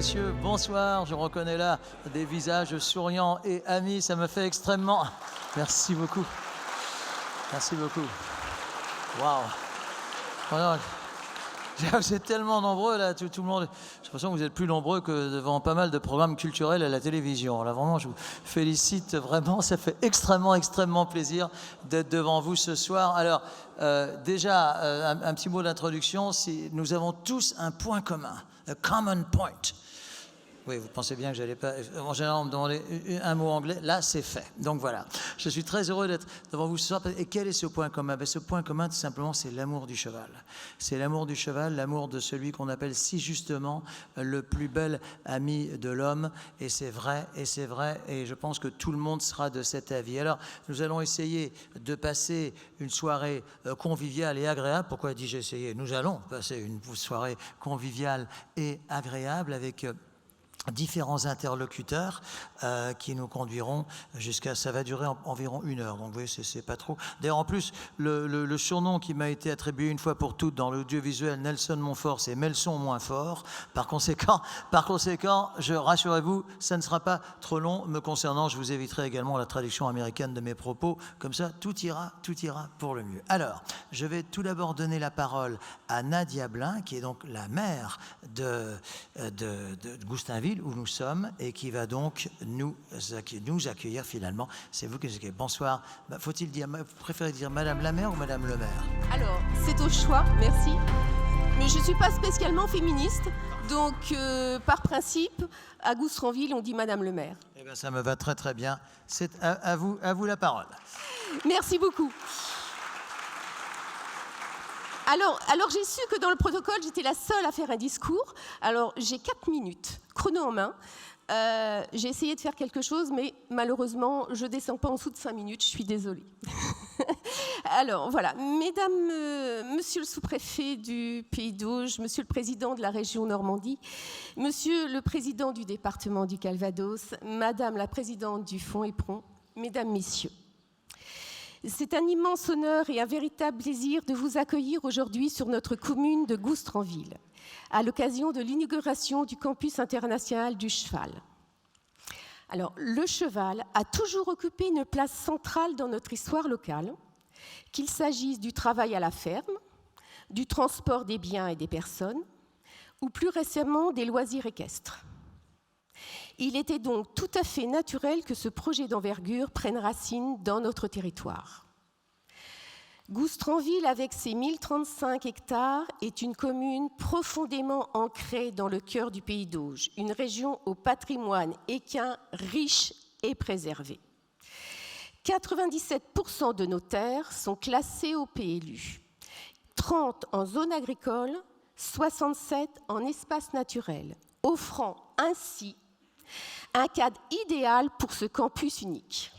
messieurs, bonsoir. Je reconnais là des visages souriants et amis. Ça me fait extrêmement... Merci beaucoup. Merci beaucoup. Waouh. Voilà. Vous êtes tellement nombreux là, tout le monde. J'ai l'impression que vous êtes plus nombreux que devant pas mal de programmes culturels à la télévision. Là, vraiment, je vous félicite vraiment. Ça fait extrêmement plaisir d'être devant vous ce soir. Alors, déjà, un petit mot d'introduction. Nous avons tous un point commun, a common point. Oui, vous pensez bien que j'allais pas... En général, on me demandait un mot anglais. Là, c'est fait. Donc voilà. Je suis très heureux d'être devant vous ce soir. Et quel est ce point commun? Ce point commun, tout simplement, c'est l'amour du cheval. C'est l'amour du cheval, l'amour de celui qu'on appelle si justement le plus bel ami de l'homme. Et c'est vrai, et c'est vrai. Et je pense que tout le monde sera de cet avis. Alors, nous allons essayer de passer une soirée conviviale et agréable. Pourquoi dis-je essayer? Nous allons passer une soirée conviviale et agréable avec... différents interlocuteurs qui nous conduiront jusqu'à... Ça va durer environ 1 heure, donc vous voyez, c'est pas trop. D'ailleurs, en plus, le surnom qui m'a été attribué une fois pour toutes dans l'audiovisuel Nelson Montfort, c'est Melson moins fort. Par conséquent, rassurez-vous, ça ne sera pas trop long. Me concernant, je vous éviterai également la traduction américaine de mes propos. Comme ça, tout ira pour le mieux. Alors, je vais tout d'abord donner la parole à Nadia Blin, qui est donc la mère de Goustinville, où nous sommes, et qui va donc nous accueillir finalement. C'est vous qui nous accueillez. Bonsoir. Faut-il dire, vous préférez dire Madame la maire ou Madame le maire? Alors, c'est au choix, merci. Mais je ne suis pas spécialement féministe, donc par principe, à Goustranville, on dit Madame le maire. Eh bien, ça me va très bien. C'est à vous la parole. Merci beaucoup. Alors j'ai su que dans le protocole, j'étais la seule à faire un discours. Alors, j'ai 4 minutes, chrono en main. J'ai essayé de faire quelque chose, mais malheureusement, je ne descends pas en dessous de 5 minutes. Je suis désolée. Alors, voilà. Mesdames, monsieur le sous-préfet du Pays d'Auge, monsieur le président de la région Normandie, monsieur le président du département du Calvados, madame la présidente du Fonds Éperon, mesdames, messieurs. C'est un immense honneur et un véritable plaisir de vous accueillir aujourd'hui sur notre commune de Goustranville, à l'occasion de l'inauguration du campus international du cheval. Alors, le cheval a toujours occupé une place centrale dans notre histoire locale, qu'il s'agisse du travail à la ferme, du transport des biens et des personnes, ou plus récemment des loisirs équestres. Il était donc tout à fait naturel que ce projet d'envergure prenne racine dans notre territoire. Goustranville, avec ses 1035 hectares, est une commune profondément ancrée dans le cœur du Pays d'Auge, une région au patrimoine équin riche et préservé. 97% de nos terres sont classées au PLU, 30 en zone agricole, 67 en espace naturel, offrant ainsi un cadre idéal pour ce campus unique.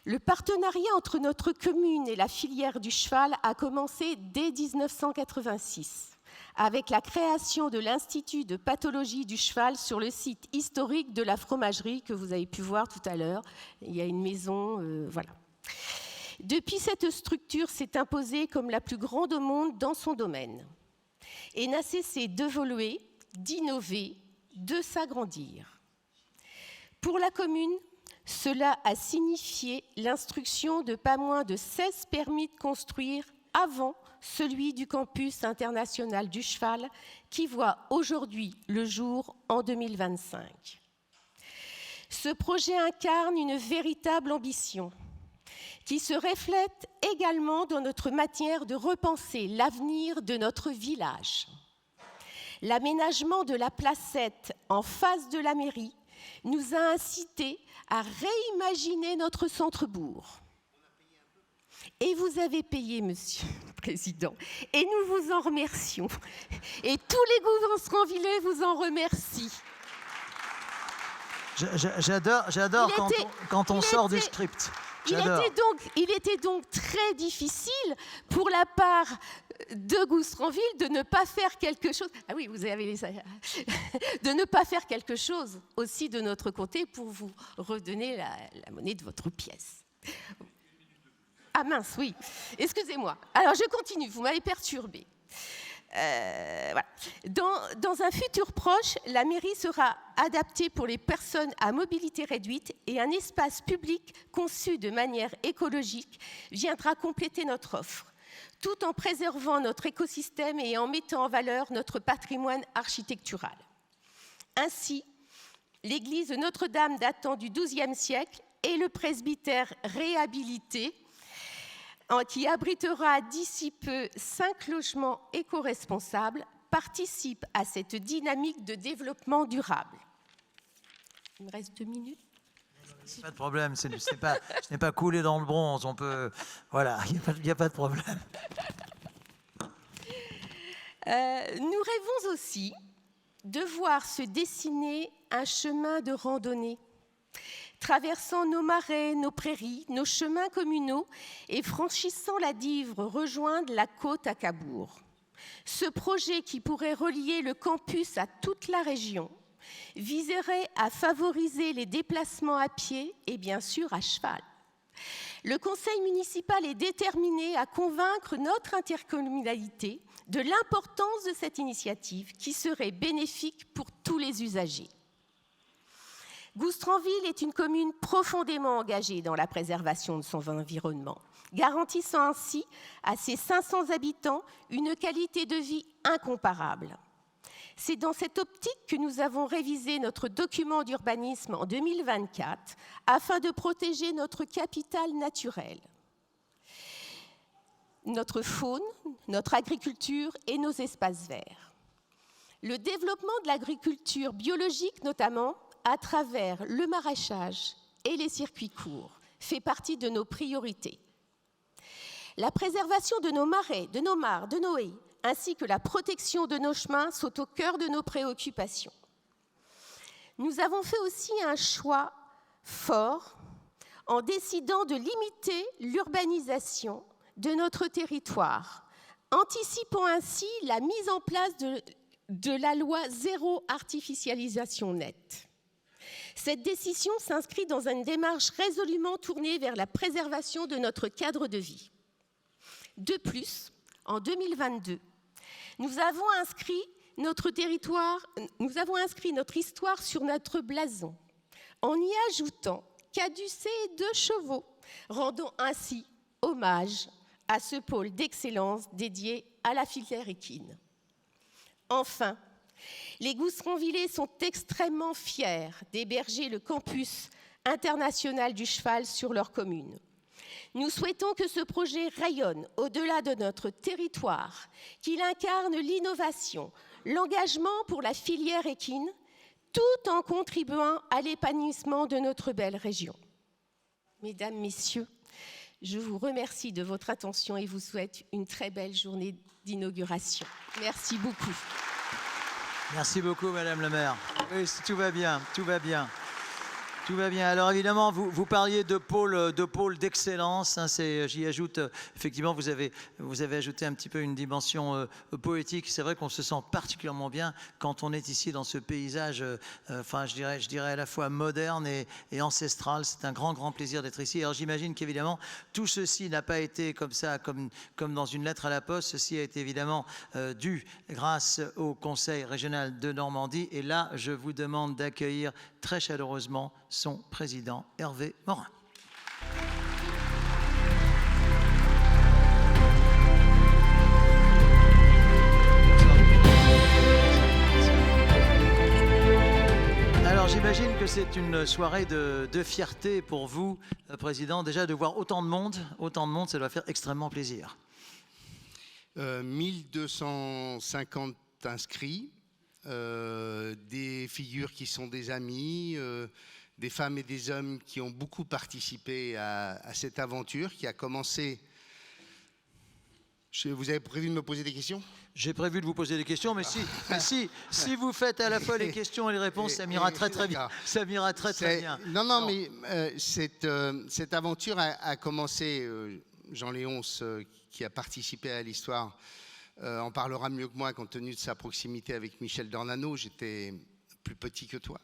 Le partenariat entre notre commune et la filière du cheval a commencé dès 1986, avec la création de l'Institut de pathologie du cheval sur le site historique de la fromagerie que vous avez pu voir tout à l'heure. Il y a une maison, voilà. Depuis, cette structure s'est imposée comme la plus grande au monde dans son domaine et n'a cessé d'évoluer, d'innover, de s'agrandir. Pour la commune, cela a signifié l'instruction de pas moins de 16 permis de construire avant celui du campus international du cheval qui voit aujourd'hui le jour en 2025. Ce projet incarne une véritable ambition qui se reflète également dans notre manière de repenser l'avenir de notre village. L'aménagement de la placette en face de la mairie nous a incités à réimaginer notre centre-bourg. Et vous avez payé, monsieur le président, et nous vous en remercions. Et tous les Goustranvillais vous en remercient. J'adore quand on sort du script. Il était donc très difficile pour la part de Goustranville de ne pas faire quelque chose. Ah oui, vous avez de ne pas faire quelque chose aussi de notre côté pour vous redonner la monnaie de votre pièce. Ah mince, oui. Excusez-moi. Alors je continue. Vous m'avez perturbée. Voilà. Dans un futur proche, la mairie sera adaptée pour les personnes à mobilité réduite et un espace public conçu de manière écologique viendra compléter notre offre, tout en préservant notre écosystème et en mettant en valeur notre patrimoine architectural. Ainsi, l'église Notre-Dame datant du XIIe siècle et le presbytère réhabilité, qui abritera d'ici peu 5 logements éco-responsables, participe à cette dynamique de développement durable. Il me reste 2 minutes. Pas de problème, ce n'est pas coulé dans le bronze, on peut... Voilà, il n'y a pas de problème. Nous rêvons aussi de voir se dessiner un chemin de randonnée traversant nos marais, nos prairies, nos chemins communaux et franchissant la Divre, rejoindre la côte à Cabourg. Ce projet qui pourrait relier le campus à toute la région viserait à favoriser les déplacements à pied et bien sûr à cheval. Le conseil municipal est déterminé à convaincre notre intercommunalité de l'importance de cette initiative qui serait bénéfique pour tous les usagers. Goustranville est une commune profondément engagée dans la préservation de son environnement, garantissant ainsi à ses 500 habitants une qualité de vie incomparable. C'est dans cette optique que nous avons révisé notre document d'urbanisme en 2024 afin de protéger notre capital naturel, notre faune, notre agriculture et nos espaces verts. Le développement de l'agriculture biologique notamment, à travers le maraîchage et les circuits courts, fait partie de nos priorités. La préservation de nos marais, de nos mares, de nos haies, ainsi que la protection de nos chemins sont au cœur de nos préoccupations. Nous avons fait aussi un choix fort en décidant de limiter l'urbanisation de notre territoire, anticipant ainsi la mise en place de la loi zéro artificialisation nette. Cette décision s'inscrit dans une démarche résolument tournée vers la préservation de notre cadre de vie. De plus, en 2022, nous avons inscrit notre histoire sur notre blason, en y ajoutant caducée et 2 chevaux, rendant ainsi hommage à ce pôle d'excellence dédié à la filière équine. Enfin, les Goustranvillais sont extrêmement fiers d'héberger le campus international du cheval sur leur commune. Nous souhaitons que ce projet rayonne au-delà de notre territoire, qu'il incarne l'innovation, l'engagement pour la filière équine, tout en contribuant à l'épanouissement de notre belle région. Mesdames, Messieurs, je vous remercie de votre attention et vous souhaite une très belle journée d'inauguration. Merci beaucoup. Merci beaucoup, Madame le maire. Oui, tout va bien, tout va bien. Tout va bien. Alors évidemment, vous parliez de pôle d'excellence. Hein, j'y ajoute, effectivement, vous avez ajouté un petit peu une dimension poétique. C'est vrai qu'on se sent particulièrement bien quand on est ici dans ce paysage, je dirais à la fois moderne et ancestral. C'est un grand plaisir d'être ici. Alors j'imagine qu'évidemment, tout ceci n'a pas été comme ça, comme dans une lettre à la poste. Ceci a été évidemment dû grâce au Conseil régional de Normandie. Et là, je vous demande d'accueillir très chaleureusement son président Hervé Morin. Alors j'imagine que c'est une soirée de fierté pour vous, Président, déjà de voir autant de monde, ça doit faire extrêmement plaisir. 1250 inscrits, des figures qui sont des amis, des femmes et des hommes qui ont beaucoup participé à cette aventure qui a commencé... Vous avez prévu de me poser des questions ? J'ai prévu de vous poser des questions, mais si vous faites à la fois les questions et les réponses, ça m'ira très bien. Ça m'ira très bien. Non, mais cette aventure a commencé, Jean Léonce, qui a participé à l'histoire, en parlera mieux que moi compte tenu de sa proximité avec Michel Dornano. J'étais plus petit que toi.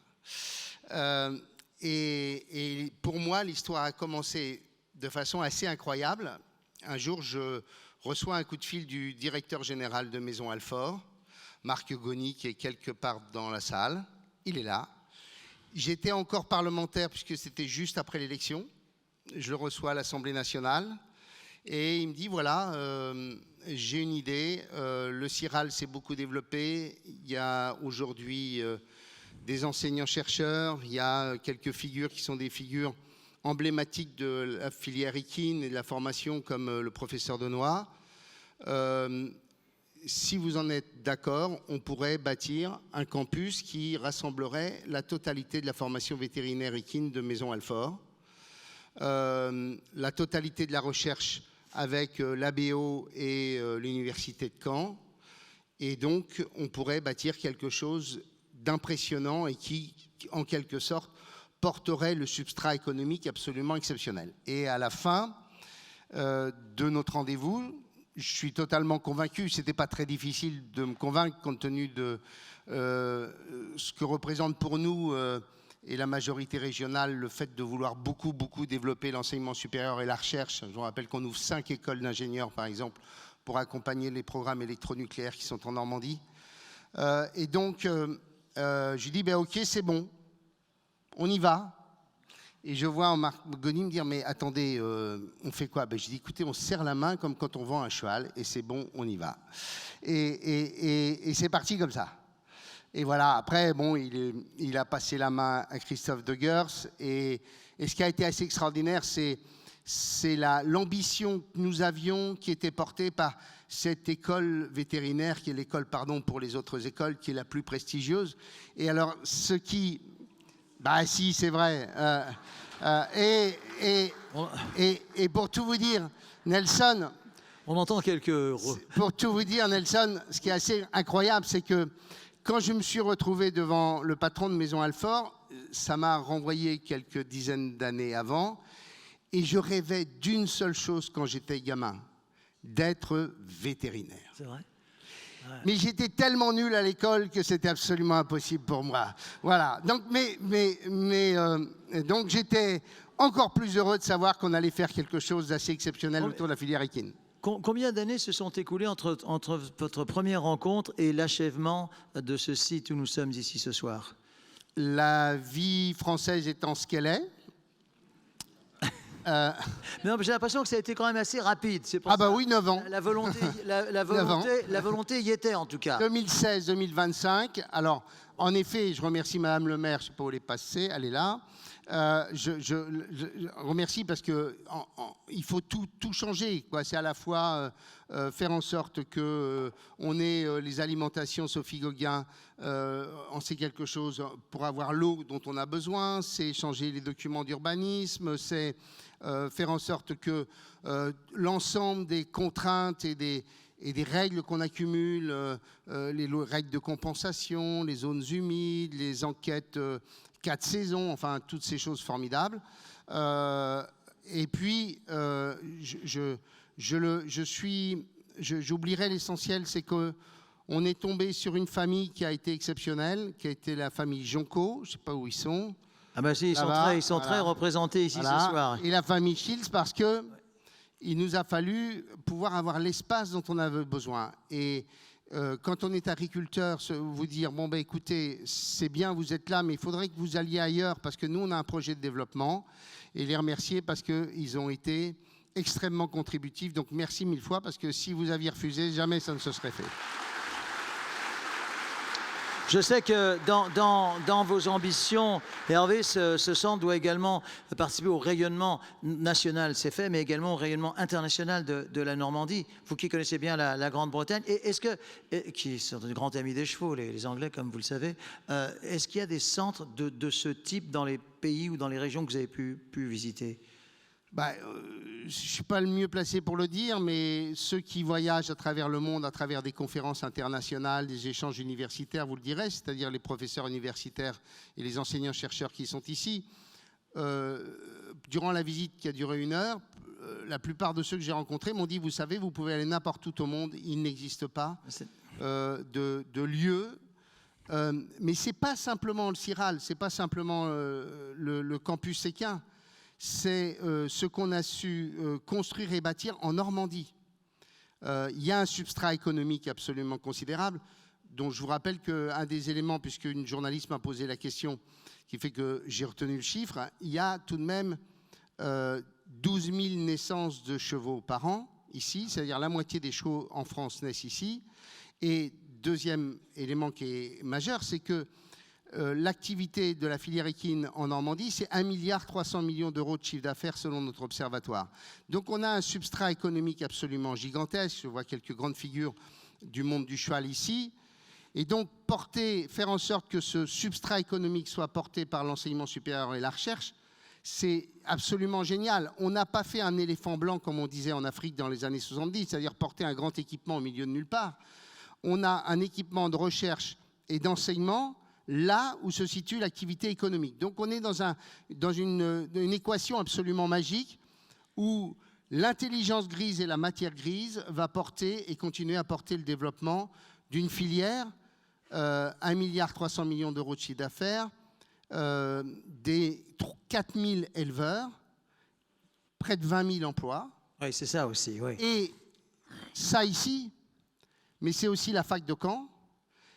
Et pour moi, l'histoire a commencé de façon assez incroyable. Un jour, je reçois un coup de fil du directeur général de Maison Alfort, Marc Goni, qui est quelque part dans la salle. Il est là. J'étais encore parlementaire puisque c'était juste après l'élection. Je le reçois à l'Assemblée nationale et il me dit, voilà, j'ai une idée. Le CIRAL s'est beaucoup développé. Il y a aujourd'hui des enseignants-chercheurs. Il y a quelques figures qui sont des figures emblématiques de la filière IKIN et de la formation comme le professeur Denoy. Si vous en êtes d'accord, on pourrait bâtir un campus qui rassemblerait la totalité de la formation vétérinaire équine de Maison Alfort, la totalité de la recherche avec l'ABO et l'Université de Caen. Et donc, on pourrait bâtir quelque chose d'impressionnant et qui, en quelque sorte, porterait le substrat économique absolument exceptionnel. Et à la fin de notre rendez-vous, je suis totalement convaincu, ce n'était pas très difficile de me convaincre compte tenu de ce que représente pour nous et la majorité régionale le fait de vouloir beaucoup développer l'enseignement supérieur et la recherche. Je vous rappelle qu'on ouvre 5 écoles d'ingénieurs, par exemple, pour accompagner les programmes électronucléaires qui sont en Normandie. Et donc, je lui dis, ben, ok, c'est bon, on y va. Et je vois Marc Goni me dire, mais attendez, on fait quoi? Ben, je dis, écoutez, on se serre la main comme quand on vend un cheval, et c'est bon, on y va. Et c'est parti comme ça. Et voilà, après, bon, il a passé la main à Christophe Degers, et ce qui a été assez extraordinaire, c'est l'ambition que nous avions qui était portée par cette école vétérinaire, qui est l'école, pardon, pour les autres écoles, qui est la plus prestigieuse. Et alors, ce qui... Bah si, c'est vrai. Et pour tout vous dire, Nelson... On entend quelques... Pour tout vous dire, Nelson, ce qui est assez incroyable, c'est que quand je me suis retrouvé devant le patron de Maison Alfort, ça m'a renvoyé quelques dizaines d'années avant, et je rêvais d'une seule chose quand j'étais gamin, d'être vétérinaire. C'est vrai? Ouais. Mais j'étais tellement nul à l'école que c'était absolument impossible pour moi. Voilà. Donc, donc j'étais encore plus heureux de savoir qu'on allait faire quelque chose d'assez exceptionnel autour de la filière équine. Combien d'années se sont écoulées entre votre première rencontre et l'achèvement de ce site où nous sommes ici ce soir? La vie française étant ce qu'elle est. Non, j'ai l'impression que ça a été quand même assez rapide. Ah bah oui, 9 ans. La volonté y était en tout cas. 2016-2025. Alors, en effet, je remercie Madame le maire, je ne sais pas où elle est passée, elle est là. Je remercie parce que il faut tout changer. C'est à la fois faire en sorte que on ait les alimentations Sophie Gauguin, on sait quelque chose pour avoir l'eau dont on a besoin, c'est changer les documents d'urbanisme, c'est faire en sorte que l'ensemble des contraintes et des règles qu'on accumule, les règles de compensation, les zones humides, les enquêtes 4 saisons, enfin toutes ces choses formidables. Et puis, j'oublierai l'essentiel, c'est qu'on est tombé sur une famille qui a été exceptionnelle, qui a été la famille Jonco, je ne sais pas où ils sont. Ah ben si, ils sont très représentés ici ce soir. Et la famille Shields, parce que il nous a fallu pouvoir avoir l'espace dont on avait besoin. Et quand on est agriculteur, vous dire, bon ben écoutez, c'est bien, vous êtes là, mais il faudrait que vous alliez ailleurs, parce que nous, on a un projet de développement, et les remercier parce qu'ils ont été extrêmement contributifs. Donc merci 1000 fois, parce que si vous aviez refusé, jamais ça ne se serait fait. Je sais que dans vos ambitions, Hervé, ce centre doit également participer au rayonnement national, c'est fait, mais également au rayonnement international de la Normandie. Vous qui connaissez bien la Grande-Bretagne, est-ce que, qui sont des grands amis des chevaux, les Anglais, comme vous le savez, est-ce qu'il y a des centres de ce type dans les pays ou dans les régions que vous avez pu visiter? Je ne suis pas le mieux placé pour le dire, mais ceux qui voyagent à travers le monde, à travers des conférences internationales, des échanges universitaires, vous le direz, c'est-à-dire les professeurs universitaires et les enseignants-chercheurs qui sont ici. Durant la visite qui a duré 1 heure, la plupart de ceux que j'ai rencontrés m'ont dit, vous savez, vous pouvez aller n'importe où au monde, il n'existe pas de lieu. Mais ce n'est pas simplement le CIRAL, ce n'est pas simplement le campus Séquin. C'est ce qu'on a su construire et bâtir en Normandie. Il y a un substrat économique absolument considérable, dont je vous rappelle qu'un des éléments, puisqu'une journaliste m'a posé la question, qui fait que j'ai retenu le chiffre, il y a tout de même 12 000 naissances de chevaux par an, ici, c'est-à-dire la moitié des chevaux en France naissent ici. Et deuxième élément qui est majeur, c'est que l'activité de la filière équine en Normandie, c'est 1,3 milliard d'euros de chiffre d'affaires selon notre observatoire. Donc on a un substrat économique absolument gigantesque. Je vois quelques grandes figures du monde du cheval ici. Et donc faire en sorte que ce substrat économique soit porté par l'enseignement supérieur et la recherche, c'est absolument génial. On n'a pas fait un éléphant blanc, comme on disait en Afrique dans les années 70, c'est-à-dire porter un grand équipement au milieu de nulle part. On a un équipement de recherche et d'enseignement là où se situe l'activité économique. Donc on est dans une équation absolument magique où l'intelligence grise et la matière grise va porter et continuer à porter le développement d'une filière, 1,3 milliard d'euros de chiffre d'affaires, des 4 000 éleveurs, près de 20 000 emplois. Oui, c'est ça aussi, oui. Et ça ici, mais c'est aussi la fac de Caen,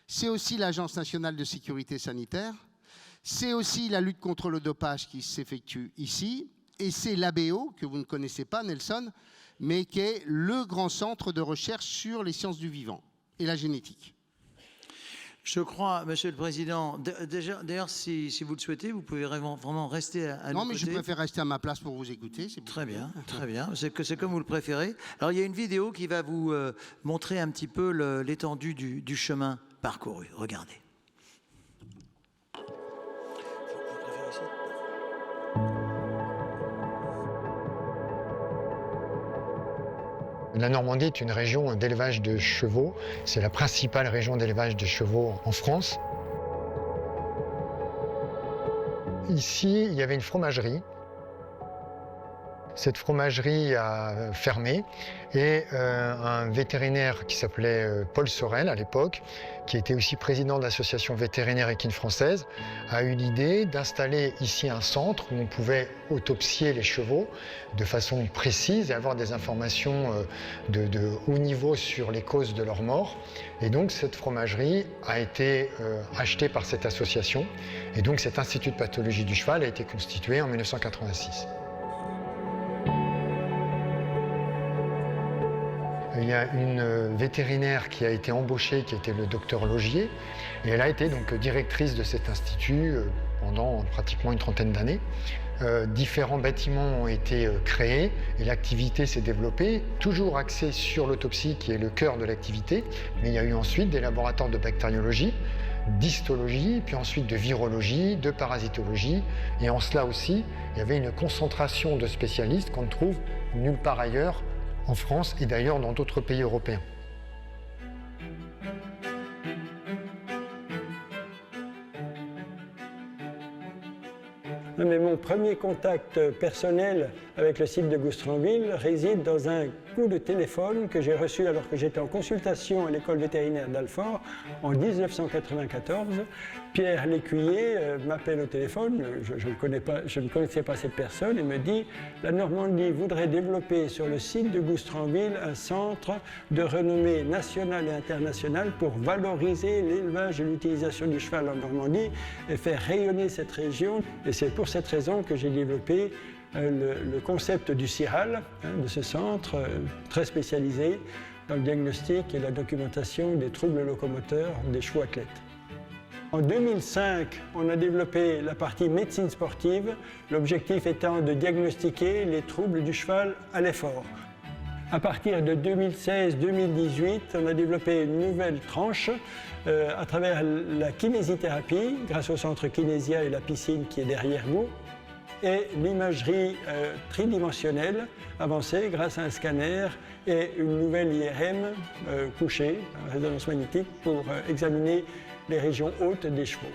c'est aussi l'Agence nationale de sécurité sanitaire, c'est aussi la lutte contre le dopage qui s'effectue ici, et c'est l'ABO, que vous ne connaissez pas, Nelson, mais qui est le grand centre de recherche sur les sciences du vivant et la génétique. Je crois, Monsieur le Président, d'ailleurs, si vous le souhaitez, vous pouvez vraiment rester à nos Non, mais côtés. je préfère rester à ma place pour vous écouter. Très bien, très bien. C'est comme vous le préférez. Alors, il y a une vidéo qui va vous montrer un petit peu l'étendue du chemin parcouru. Regardez. La Normandie est une région d'élevage de chevaux. C'est la principale région d'élevage de chevaux en France. Ici, il y avait une fromagerie. Cette fromagerie a fermé et un vétérinaire qui s'appelait Paul Sorel à l'époque, qui était aussi président de l'association vétérinaire équine française, a eu l'idée d'installer ici un centre où on pouvait autopsier les chevaux de façon précise et avoir des informations de haut niveau sur les causes de leur mort. Et donc cette fromagerie a été achetée par cette association et donc cet institut de pathologie du cheval a été constitué en 1986. Il y a une vétérinaire qui a été embauchée, qui était le docteur Logier, et elle a été donc directrice de cet institut pendant pratiquement une trentaine d'années. Différents bâtiments ont été créés et l'activité s'est développée, toujours axée sur l'autopsie qui est le cœur de l'activité, mais il y a eu ensuite des laboratoires de bactériologie, d'histologie, puis ensuite de virologie, de parasitologie, et en cela aussi, il y avait une concentration de spécialistes qu'on ne trouve nulle part ailleurs en France et d'ailleurs dans d'autres pays européens. Mais mon premier contact personnel avec le site de Goustranville réside dans un coup de téléphone que j'ai reçu alors que j'étais en consultation à l'école vétérinaire d'Alfort en 1994. Pierre Lécuyer m'appelle au téléphone, je ne connaissais pas cette personne, et me dit « La Normandie voudrait développer sur le site de Goustranville un centre de renommée nationale et internationale pour valoriser l'élevage et l'utilisation du cheval en Normandie et faire rayonner cette région. » Et c'est pour cette raison que j'ai développé le concept du CIRAL, de ce centre très spécialisé dans le diagnostic et la documentation des troubles locomoteurs des chevaux athlètes. En 2005, on a développé la partie médecine sportive, l'objectif étant de diagnostiquer les troubles du cheval à l'effort. À partir de 2016-2018, on a développé une nouvelle tranche à travers la kinésithérapie, grâce au centre Kinésia et la piscine qui est derrière nous, et l'imagerie tridimensionnelle avancée grâce à un scanner et une nouvelle IRM couchée, résonance magnétique, pour examiner les régions hautes des chevaux.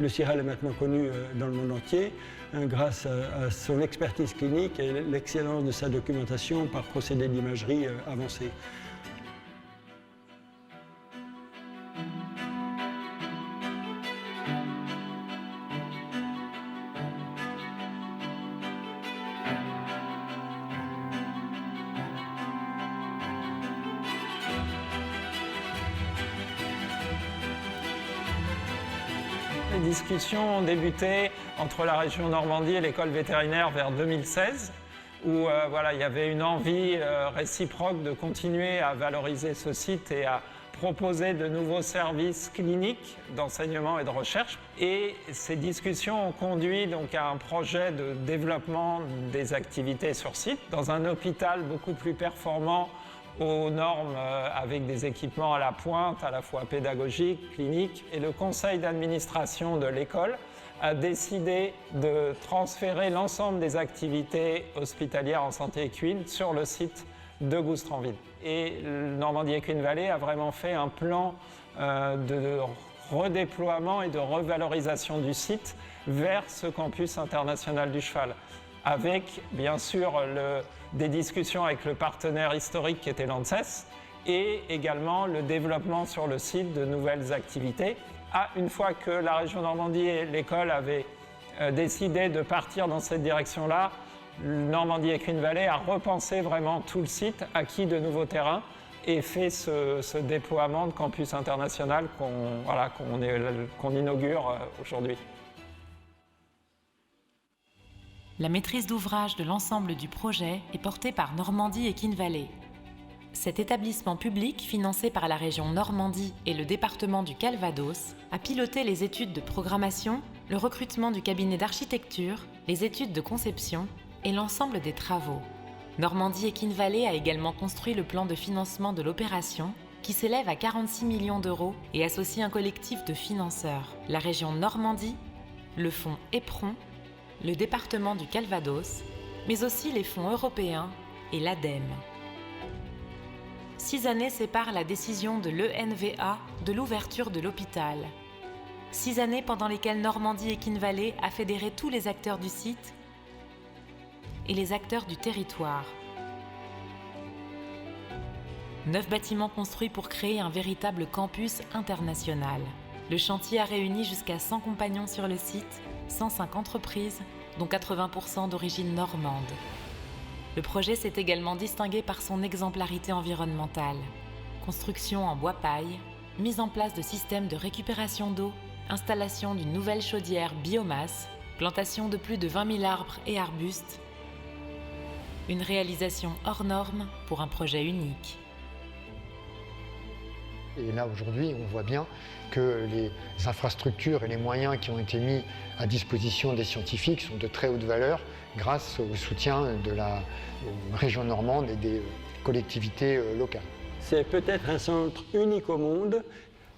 Le CIRAL est maintenant connu dans le monde entier grâce à son expertise clinique et l'excellence de sa documentation par procédé d'imagerie avancée. discussions ont débuté entre la région Normandie et l'école vétérinaire vers 2016, où il y avait une envie réciproque de continuer à valoriser ce site et à proposer de nouveaux services cliniques d'enseignement et de recherche. Et ces discussions ont conduit donc à un projet de développement des activités sur site, dans un hôpital beaucoup plus performant aux normes, avec des équipements à la pointe, à la fois pédagogiques, cliniques. Et le conseil d'administration de l'école a décidé de transférer l'ensemble des activités hospitalières en santé équine sur le site de Goustranville. Et Normandie Equine Valley a vraiment fait un plan de redéploiement et de revalorisation du site vers ce campus international du cheval, avec bien sûr des discussions avec le partenaire historique qui était l'ANSES et également le développement sur le site de nouvelles activités. Une fois que la région Normandie et l'école avaient décidé de partir dans cette direction-là, Normandie Equine Valley a repensé vraiment tout le site, acquis de nouveaux terrains et fait ce déploiement de campus international qu'on inaugure aujourd'hui. La maîtrise d'ouvrage de l'ensemble du projet est portée par Normandie Equine Valley. Cet établissement public, financé par la région Normandie et le département du Calvados, a piloté les études de programmation, le recrutement du cabinet d'architecture, les études de conception et l'ensemble des travaux. Normandie Equine Valley a également construit le plan de financement de l'opération, qui s'élève à 46 millions d'euros et associe un collectif de financeurs, la région Normandie, le fonds EPRON, le département du Calvados, mais aussi les fonds européens et l'ADEME. 6 années séparent la décision de l'ENVA de l'ouverture de l'hôpital. 6 années pendant lesquelles Normandie Equine Valley a fédéré tous les acteurs du site et les acteurs du territoire. 9 bâtiments construits pour créer un véritable campus international. Le chantier a réuni jusqu'à 100 compagnons sur le site, 105 entreprises, dont 80% d'origine normande. Le projet s'est également distingué par son exemplarité environnementale. Construction en bois paille, mise en place de systèmes de récupération d'eau, installation d'une nouvelle chaudière biomasse, plantation de plus de 20 000 arbres et arbustes. Une réalisation hors norme pour un projet unique. Et là, aujourd'hui, on voit bien que les infrastructures et les moyens qui ont été mis à disposition des scientifiques sont de très haute valeur grâce au soutien de la région normande et des collectivités locales. C'est peut-être un centre unique au monde.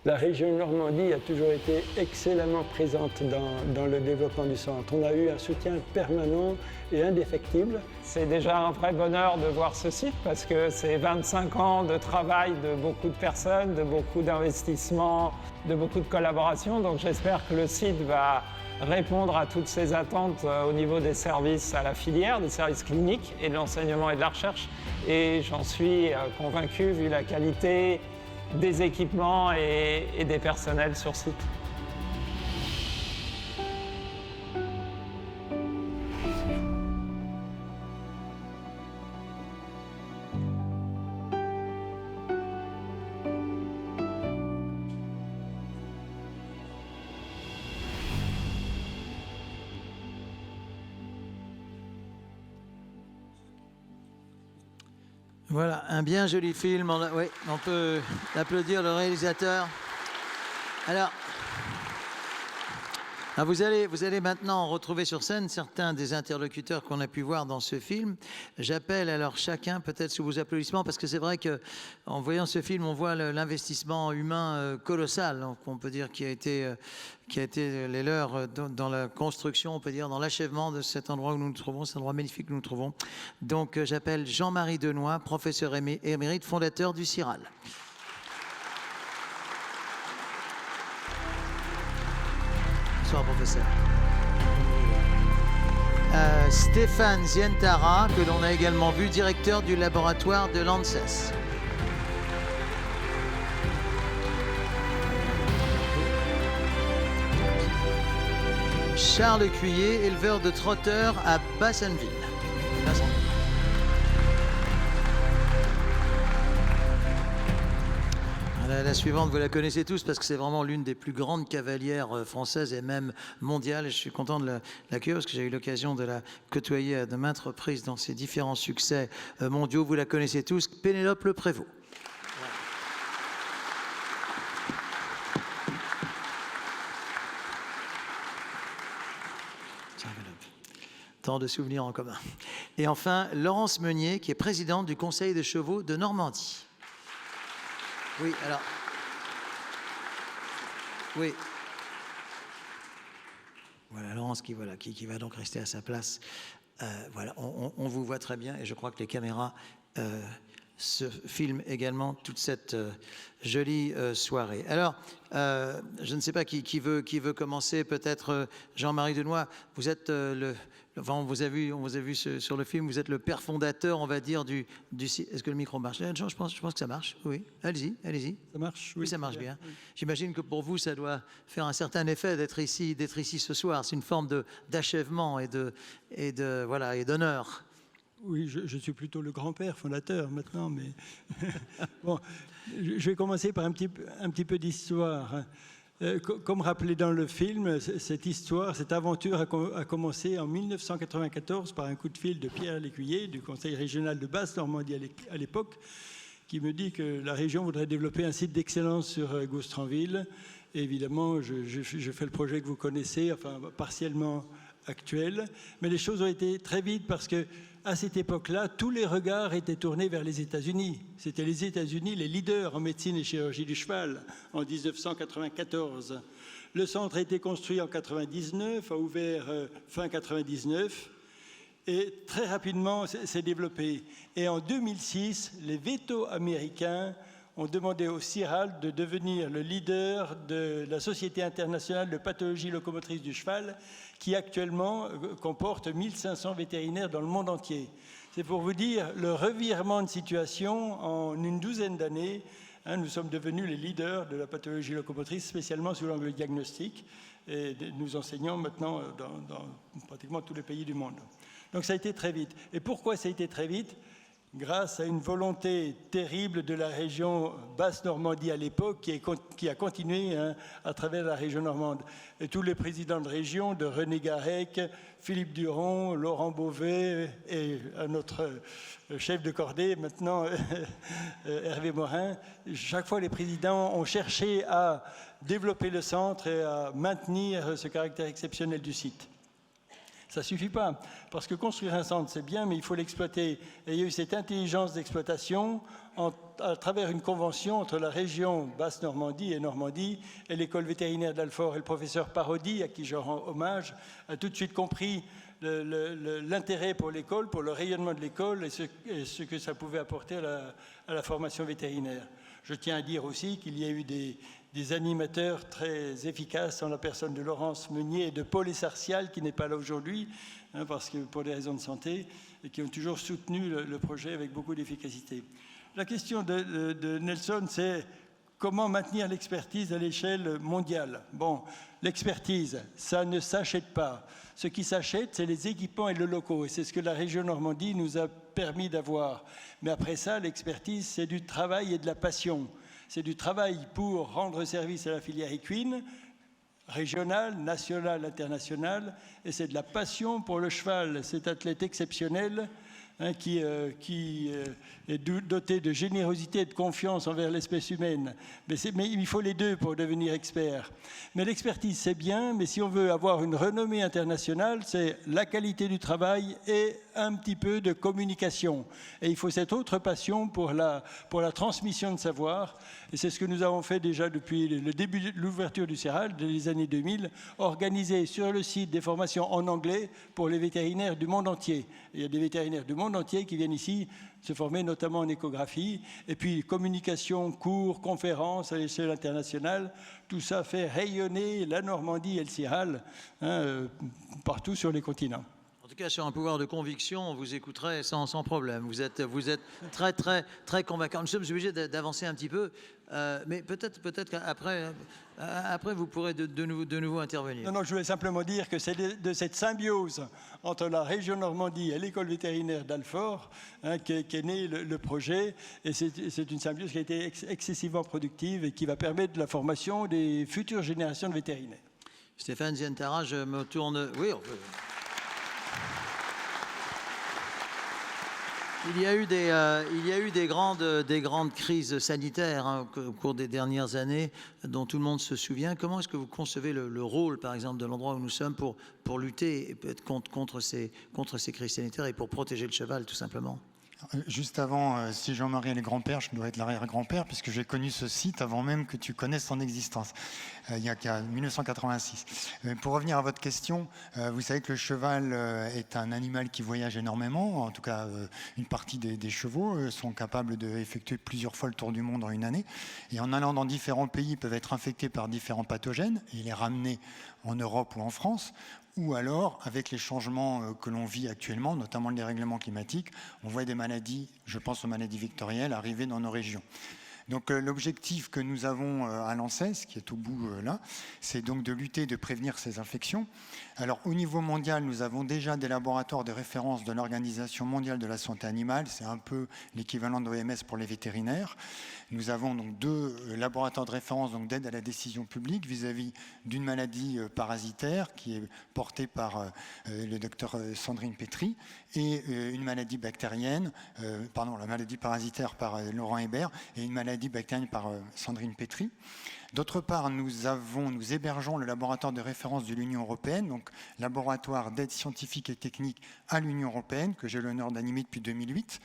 La région Normandie a toujours été excellemment présente dans le développement du centre. On a eu un soutien permanent et indéfectible. C'est déjà un vrai bonheur de voir ce site parce que c'est 25 ans de travail de beaucoup de personnes, de beaucoup d'investissements, de beaucoup de collaborations. Donc j'espère que le site va répondre à toutes ces attentes au niveau des services à la filière, des services cliniques et de l'enseignement et de la recherche. Et j'en suis convaincu vu la qualité des équipements et des personnels sur site. Voilà, un bien joli film. Oui, on peut applaudir le réalisateur. Alors, vous allez maintenant retrouver sur scène certains des interlocuteurs qu'on a pu voir dans ce film. J'appelle alors chacun, peut-être sous vos applaudissements, parce que c'est vrai qu'en voyant ce film, on voit l'investissement humain colossal, donc on peut dire qui a été les leurs dans la construction, on peut dire dans l'achèvement de cet endroit où nous nous trouvons, cet endroit magnifique où nous nous trouvons. Donc j'appelle Jean-Marie Denoy, professeur émérite, fondateur du CIRAL. Bonsoir, professeur. Stéphane Zientara, que l'on a également vu, directeur du laboratoire de l'ANSES. Charles Cuillet, éleveur de trotteurs à Bassenville. La suivante, vous la connaissez tous parce que c'est vraiment l'une des plus grandes cavalières françaises et même mondiales. Et je suis content de l'accueillir parce que j'ai eu l'occasion de la côtoyer à de maintes reprises dans ses différents succès mondiaux. Vous la connaissez tous, Pénélope Le Prévost. Tant de souvenirs en commun. Et enfin, Laurence Meunier, qui est présidente du Conseil des chevaux de Normandie. Oui, alors... Oui. Voilà, Laurence qui va donc rester à sa place. Voilà, on vous voit très bien et je crois que les caméras se filment également toute cette jolie soirée. Alors, je ne sais pas qui veut commencer, peut-être Jean-Marie Denoy, vous êtes on vous a vu sur le film, vous êtes le père fondateur, on va dire, du site. Est-ce que le micro marche? Je pense que ça marche, oui. Allez-y. Ça marche? Oui, ça marche bien. Oui. J'imagine que pour vous, ça doit faire un certain effet d'être ici ce soir. C'est une forme d'achèvement et d'honneur. Oui, je suis plutôt le grand-père fondateur maintenant, mais bon, je vais commencer par un petit peu d'histoire. Comme rappelé dans le film, cette aventure a commencé en 1994 par un coup de fil de Pierre Lécuyer du Conseil régional de Basse-Normandie à l'époque, qui me dit que la région voudrait développer un site d'excellence sur Goustranville. Et évidemment, je fais le projet que vous connaissez, enfin partiellement actuel, mais les choses ont été très vite parce que à cette époque-là, tous les regards étaient tournés vers les États-Unis. C'était les États-Unis les leaders en médecine et chirurgie du cheval en 1994. Le centre a été construit en 1999, a ouvert fin 1999 et très rapidement s'est développé. Et en 2006, les vétos américains ont demandé au CIRAL de devenir le leader de la Société internationale de pathologie locomotrice du cheval, qui actuellement comporte 1500 vétérinaires dans le monde entier. C'est pour vous dire le revirement de situation en une douzaine d'années. Nous sommes devenus les leaders de la pathologie locomotrice, spécialement sous l'angle diagnostique, et nous enseignons maintenant dans pratiquement tous les pays du monde. Donc ça a été très vite. Et pourquoi ça a été très vite ? Grâce à une volonté terrible de la région Basse-Normandie à l'époque, qui a continué à travers la région normande. Et tous les présidents de région, de René Garec, Philippe Duron, Laurent Beauvais et notre chef de cordée, maintenant Hervé Morin, chaque fois les présidents ont cherché à développer le centre et à maintenir ce caractère exceptionnel du site. Ça ne suffit pas, parce que construire un centre, c'est bien, mais il faut l'exploiter. Et il y a eu cette intelligence d'exploitation à travers une convention entre la région Basse-Normandie et Normandie et l'école vétérinaire d'Alfort. Et le professeur Parodi, à qui je rends hommage, a tout de suite compris l'intérêt pour l'école, pour le rayonnement de l'école et ce que ça pouvait apporter à la formation vétérinaire. Je tiens à dire aussi qu'il y a eu des animateurs très efficaces en la personne de Laurence Meunier et de Paul Essartial, qui n'est pas là aujourd'hui, parce que pour des raisons de santé, et qui ont toujours soutenu le projet avec beaucoup d'efficacité. La question de Nelson, c'est comment maintenir l'expertise à l'échelle mondiale. Bon, l'expertise, ça ne s'achète pas. Ce qui s'achète, c'est les équipements et le locaux. Et c'est ce que la région Normandie nous a permis d'avoir. Mais après ça, l'expertise, c'est du travail et de la passion. C'est du travail pour rendre service à la filière équine, régionale, nationale, internationale, et c'est de la passion pour le cheval, cet athlète exceptionnel qui est doté de générosité et de confiance envers l'espèce humaine. Mais il faut les deux pour devenir expert. Mais l'expertise, c'est bien, mais si on veut avoir une renommée internationale, c'est la qualité du travail et un petit peu de communication. Et il faut cette autre passion pour la transmission de savoir. Et c'est ce que nous avons fait déjà depuis le début de l'ouverture du CIRAL, dès les années 2000, organiser sur le site des formations en anglais pour les vétérinaires du monde entier. Et il y a des vétérinaires du monde entier qui viennent ici se former notamment en échographie. Et puis communication, cours, conférences à l'échelle internationale. Tout ça fait rayonner la Normandie et le CIRAL partout sur les continents. En tout cas, sur un pouvoir de conviction, on vous écouterait sans problème. Vous êtes très, très, très convaincant. Nous sommes obligés d'avancer un petit peu, mais peut-être qu'après, vous pourrez de nouveau intervenir. Non, je voulais simplement dire que c'est de cette symbiose entre la région Normandie et l'école vétérinaire d'Alfort qu'est né le projet. Et c'est une symbiose qui a été excessivement productive et qui va permettre la formation des futures générations de vétérinaires. Stéphane Zientara, je me tourne... Oui, on peut... Il y a eu des grandes crises sanitaires au cours des dernières années dont tout le monde se souvient. Comment est-ce que vous concevez le rôle, par exemple, de l'endroit où nous sommes pour lutter contre ces crises sanitaires et pour protéger le cheval, tout simplement? Juste avant, si Jean-Marie est grand-père, je dois être l'arrière-grand-père, puisque j'ai connu ce site avant même que tu connaisses son existence, il y a 1986. Pour revenir à votre question, vous savez que le cheval est un animal qui voyage énormément. En tout cas, une partie des chevaux sont capables d'effectuer plusieurs fois le tour du monde en une année. Et en allant dans différents pays, ils peuvent être infectés par différents pathogènes et les ramener en Europe ou en France. Ou alors, avec les changements que l'on vit actuellement, notamment le dérèglement climatique, on voit des maladies, je pense aux maladies vectorielles, arriver dans nos régions. Donc l'objectif que nous avons à l'ANSES, qui est au bout là, c'est donc de lutter, de prévenir ces infections. Alors au niveau mondial, nous avons déjà des laboratoires de référence de l'Organisation mondiale de la santé animale, c'est un peu l'équivalent de l'OMS pour les vétérinaires. Nous avons donc 2 laboratoires de référence d'aide à la décision publique vis-à-vis d'une maladie parasitaire qui est portée par le docteur Sandrine Petri et une maladie bactérienne, la maladie parasitaire par Laurent Hébert et une maladie bactérienne par Sandrine Petri. D'autre part, nous hébergeons le laboratoire de référence de l'Union européenne, donc laboratoire d'aide scientifique et technique à l'Union européenne, que j'ai l'honneur d'animer depuis 2008.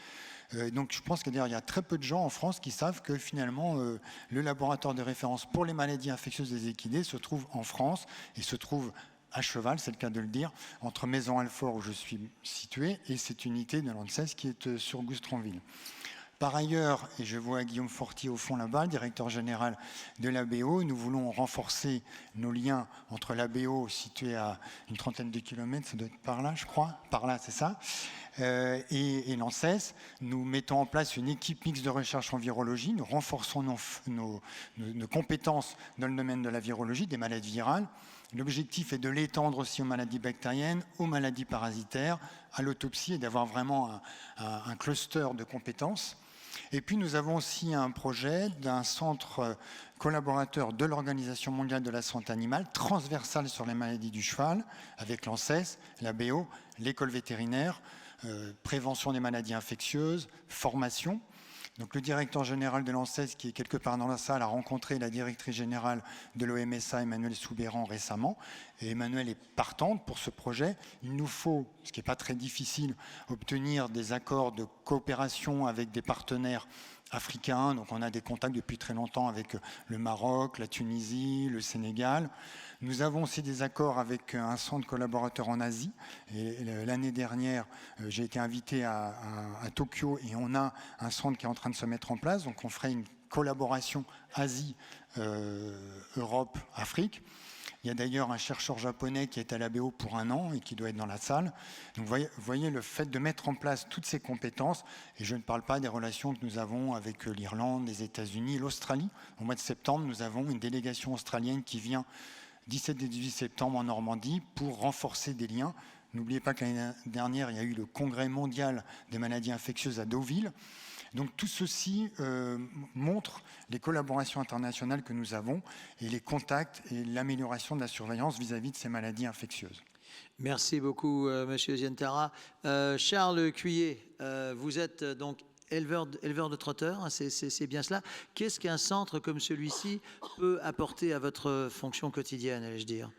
Donc je pense qu'il y a très peu de gens en France qui savent que finalement le laboratoire de référence pour les maladies infectieuses des équidés se trouve en France et se trouve à cheval, c'est le cas de le dire, entre Maison-Alfort où je suis situé et cette unité de l'ANSES qui est sur Goustranville. Par ailleurs, et je vois Guillaume Fortier au fond là-bas, directeur général de l'ABO, nous voulons renforcer nos liens entre l'ABO, situé à une trentaine de kilomètres, ça doit être par là, je crois, par là, c'est ça, et l'ANSES. Nous mettons en place une équipe mixte de recherche en virologie, nous renforçons nos compétences dans le domaine de la virologie, des maladies virales. L'objectif est de l'étendre aussi aux maladies bactériennes, aux maladies parasitaires, à l'autopsie et d'avoir vraiment un cluster de compétences. Et puis nous avons aussi un projet d'un centre collaborateur de l'Organisation mondiale de la santé animale, transversal sur les maladies du cheval, avec l'ANSES, l'ABO, l'école vétérinaire, prévention des maladies infectieuses, formation. Donc le directeur général de l'ANSES, qui est quelque part dans la salle, a rencontré la directrice générale de l'OMSA, Emmanuelle Soubéran, récemment. Et Emmanuelle est partante pour ce projet. Il nous faut, ce qui n'est pas très difficile, obtenir des accords de coopération avec des partenaires africains. Donc on a des contacts depuis très longtemps avec le Maroc, la Tunisie, le Sénégal. Nous avons aussi des accords avec un centre collaborateur en Asie. Et l'année dernière, j'ai été invité à Tokyo et on a un centre qui est en train de se mettre en place. Donc on ferait une collaboration Asie, Europe, Afrique. Il y a d'ailleurs un chercheur japonais qui est à l'ABO pour 1 an et qui doit être dans la salle. Donc vous voyez le fait de mettre en place toutes ces compétences, et je ne parle pas des relations que nous avons avec l'Irlande, les États-Unis, l'Australie. Au mois de septembre, nous avons une délégation australienne qui vient 17 et 18 septembre en Normandie pour renforcer des liens. N'oubliez pas que l'année dernière, il y a eu le congrès mondial des maladies infectieuses à Deauville. Donc tout ceci montre les collaborations internationales que nous avons et les contacts et l'amélioration de la surveillance vis-à-vis de ces maladies infectieuses. Merci beaucoup, Monsieur Zientara. Charles Cuillet, vous êtes donc éleveur de trotteurs, hein, c'est bien cela. Qu'est-ce qu'un centre comme celui-ci peut apporter à votre fonction quotidienne, allais-je dire?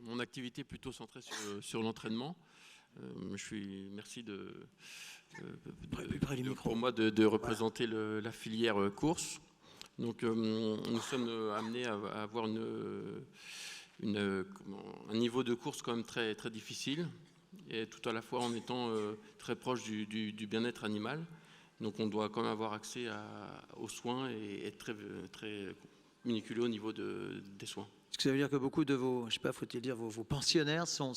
Mon activité est plutôt centrée sur l'entraînement. Merci pour moi de représenter la filière course. Donc nous sommes amenés à avoir un niveau de course quand même très, très difficile, et tout à la fois en étant très proche du bien-être animal. Donc on doit quand même avoir accès aux soins et être très, très méticuleux au niveau des soins. Est-ce que ça veut dire que beaucoup de vos, je sais pas, faut-il dire, vos pensionnaires sont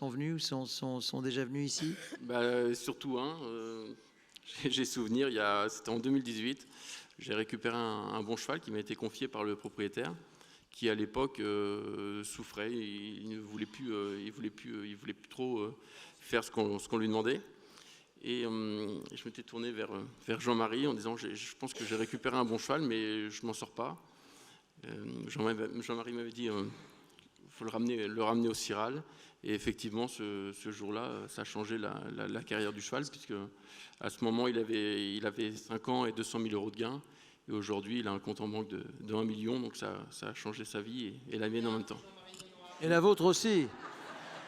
venus, sont déjà venus ici? Surtout j'ai souvenir, c'était en 2018, j'ai récupéré un bon cheval qui m'a été confié par le propriétaire, qui à l'époque souffrait, il ne voulait plus, il voulait plus trop faire ce qu'on lui demandait. Et je m'étais tourné vers Jean-Marie en disant, je pense que j'ai récupéré un bon cheval, mais je m'en sors pas. Jean-Marie m'avait dit, faut le ramener au Siral. Et effectivement, ce jour-là, ça a changé la carrière du cheval, puisque à ce moment, il avait 5 ans et 200 000 euros de gains. Et aujourd'hui, il a un compte en banque de 1 million, donc ça a changé sa vie et la mienne en même temps. Et la vôtre aussi.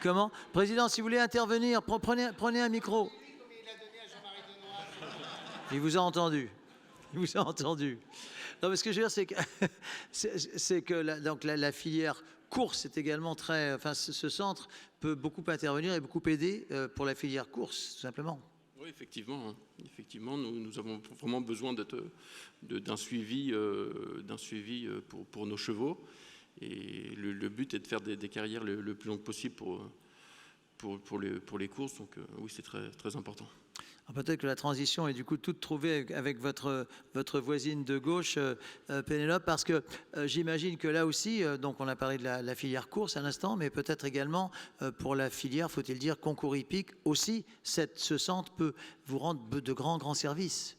Comment? Président, si vous voulez intervenir, prenez un micro. Il vous a entendu. Il vous a entendu. Non, mais ce que je veux dire, c'est que la filière course est également très... Enfin, ce centre peut beaucoup intervenir et beaucoup aider pour la filière course, tout simplement. Oui, effectivement. Effectivement, nous avons vraiment besoin d'un suivi, pour nos chevaux. Et le but est de faire des carrières le plus longues possible pour les courses. Donc oui, c'est très, très important. Peut-être que la transition est du coup toute trouvée avec votre voisine de gauche, Pénélope, parce que j'imagine que là aussi, donc on a parlé de la filière course à l'instant, mais peut-être également pour la filière, faut-il dire, concours hippique aussi, ce centre peut vous rendre de grands services.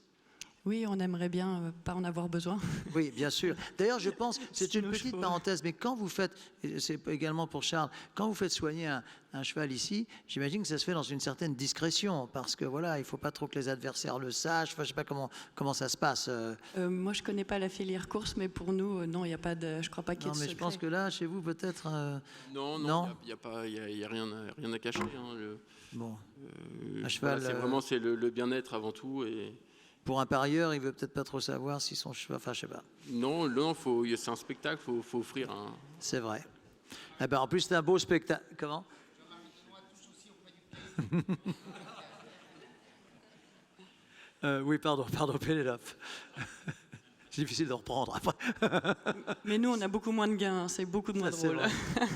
Oui, on aimerait bien pas en avoir besoin. Oui, bien sûr. D'ailleurs, je pense, c'est une petite parenthèse, mais quand vous faites, c'est également pour Charles, quand vous faites soigner un cheval ici, j'imagine que ça se fait dans une certaine discrétion, parce que voilà, il ne faut pas trop que les adversaires le sachent. Enfin, je ne sais pas comment ça se passe. Moi, je ne connais pas la filière course, mais pour nous, non, il n'y a pas de, je crois pas qu'il y ait de secret. Non, mais je pense que là, chez vous, peut-être... Non, il n'y a rien à cacher. Bon, un cheval... Voilà, c'est le bien-être avant tout et... Pour un parieur, il ne veut peut-être pas trop savoir si son cheval... Enfin, je sais pas. Non, c'est un spectacle, faut offrir un... C'est vrai. Eh ben, en plus, c'est un beau spectacle. Comment? Oui, pardon, Pénélope. C'est difficile de reprendre après. Mais nous, on a beaucoup moins de gains, c'est beaucoup moins drôle.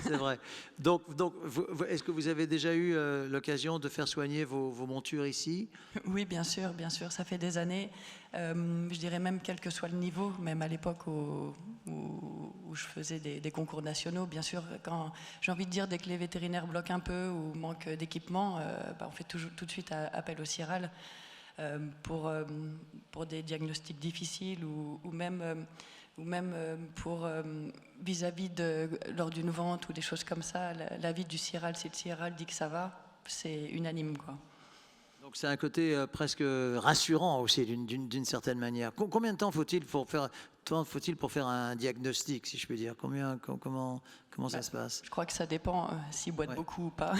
C'est vrai. Donc est-ce que vous avez déjà eu l'occasion de faire soigner vos montures ici? Oui, bien sûr, ça fait des années. Je dirais même quel que soit le niveau, même à l'époque où je faisais des concours nationaux, bien sûr, quand j'ai envie de dire, dès que les vétérinaires bloquent un peu ou manquent d'équipement, on fait tout de suite appel au Siral. Pour des diagnostics difficiles ou même pour vis-à-vis lors d'une vente ou des choses comme ça, l'avis du Siral, si le Siral dit que ça va, c'est unanime, quoi. Donc c'est un côté presque rassurant aussi d'une certaine manière. Combien de temps faut-il pour faire un diagnostic, si je peux dire? Comment ça se passe? Je crois que ça dépend s'ils boitent beaucoup ou pas.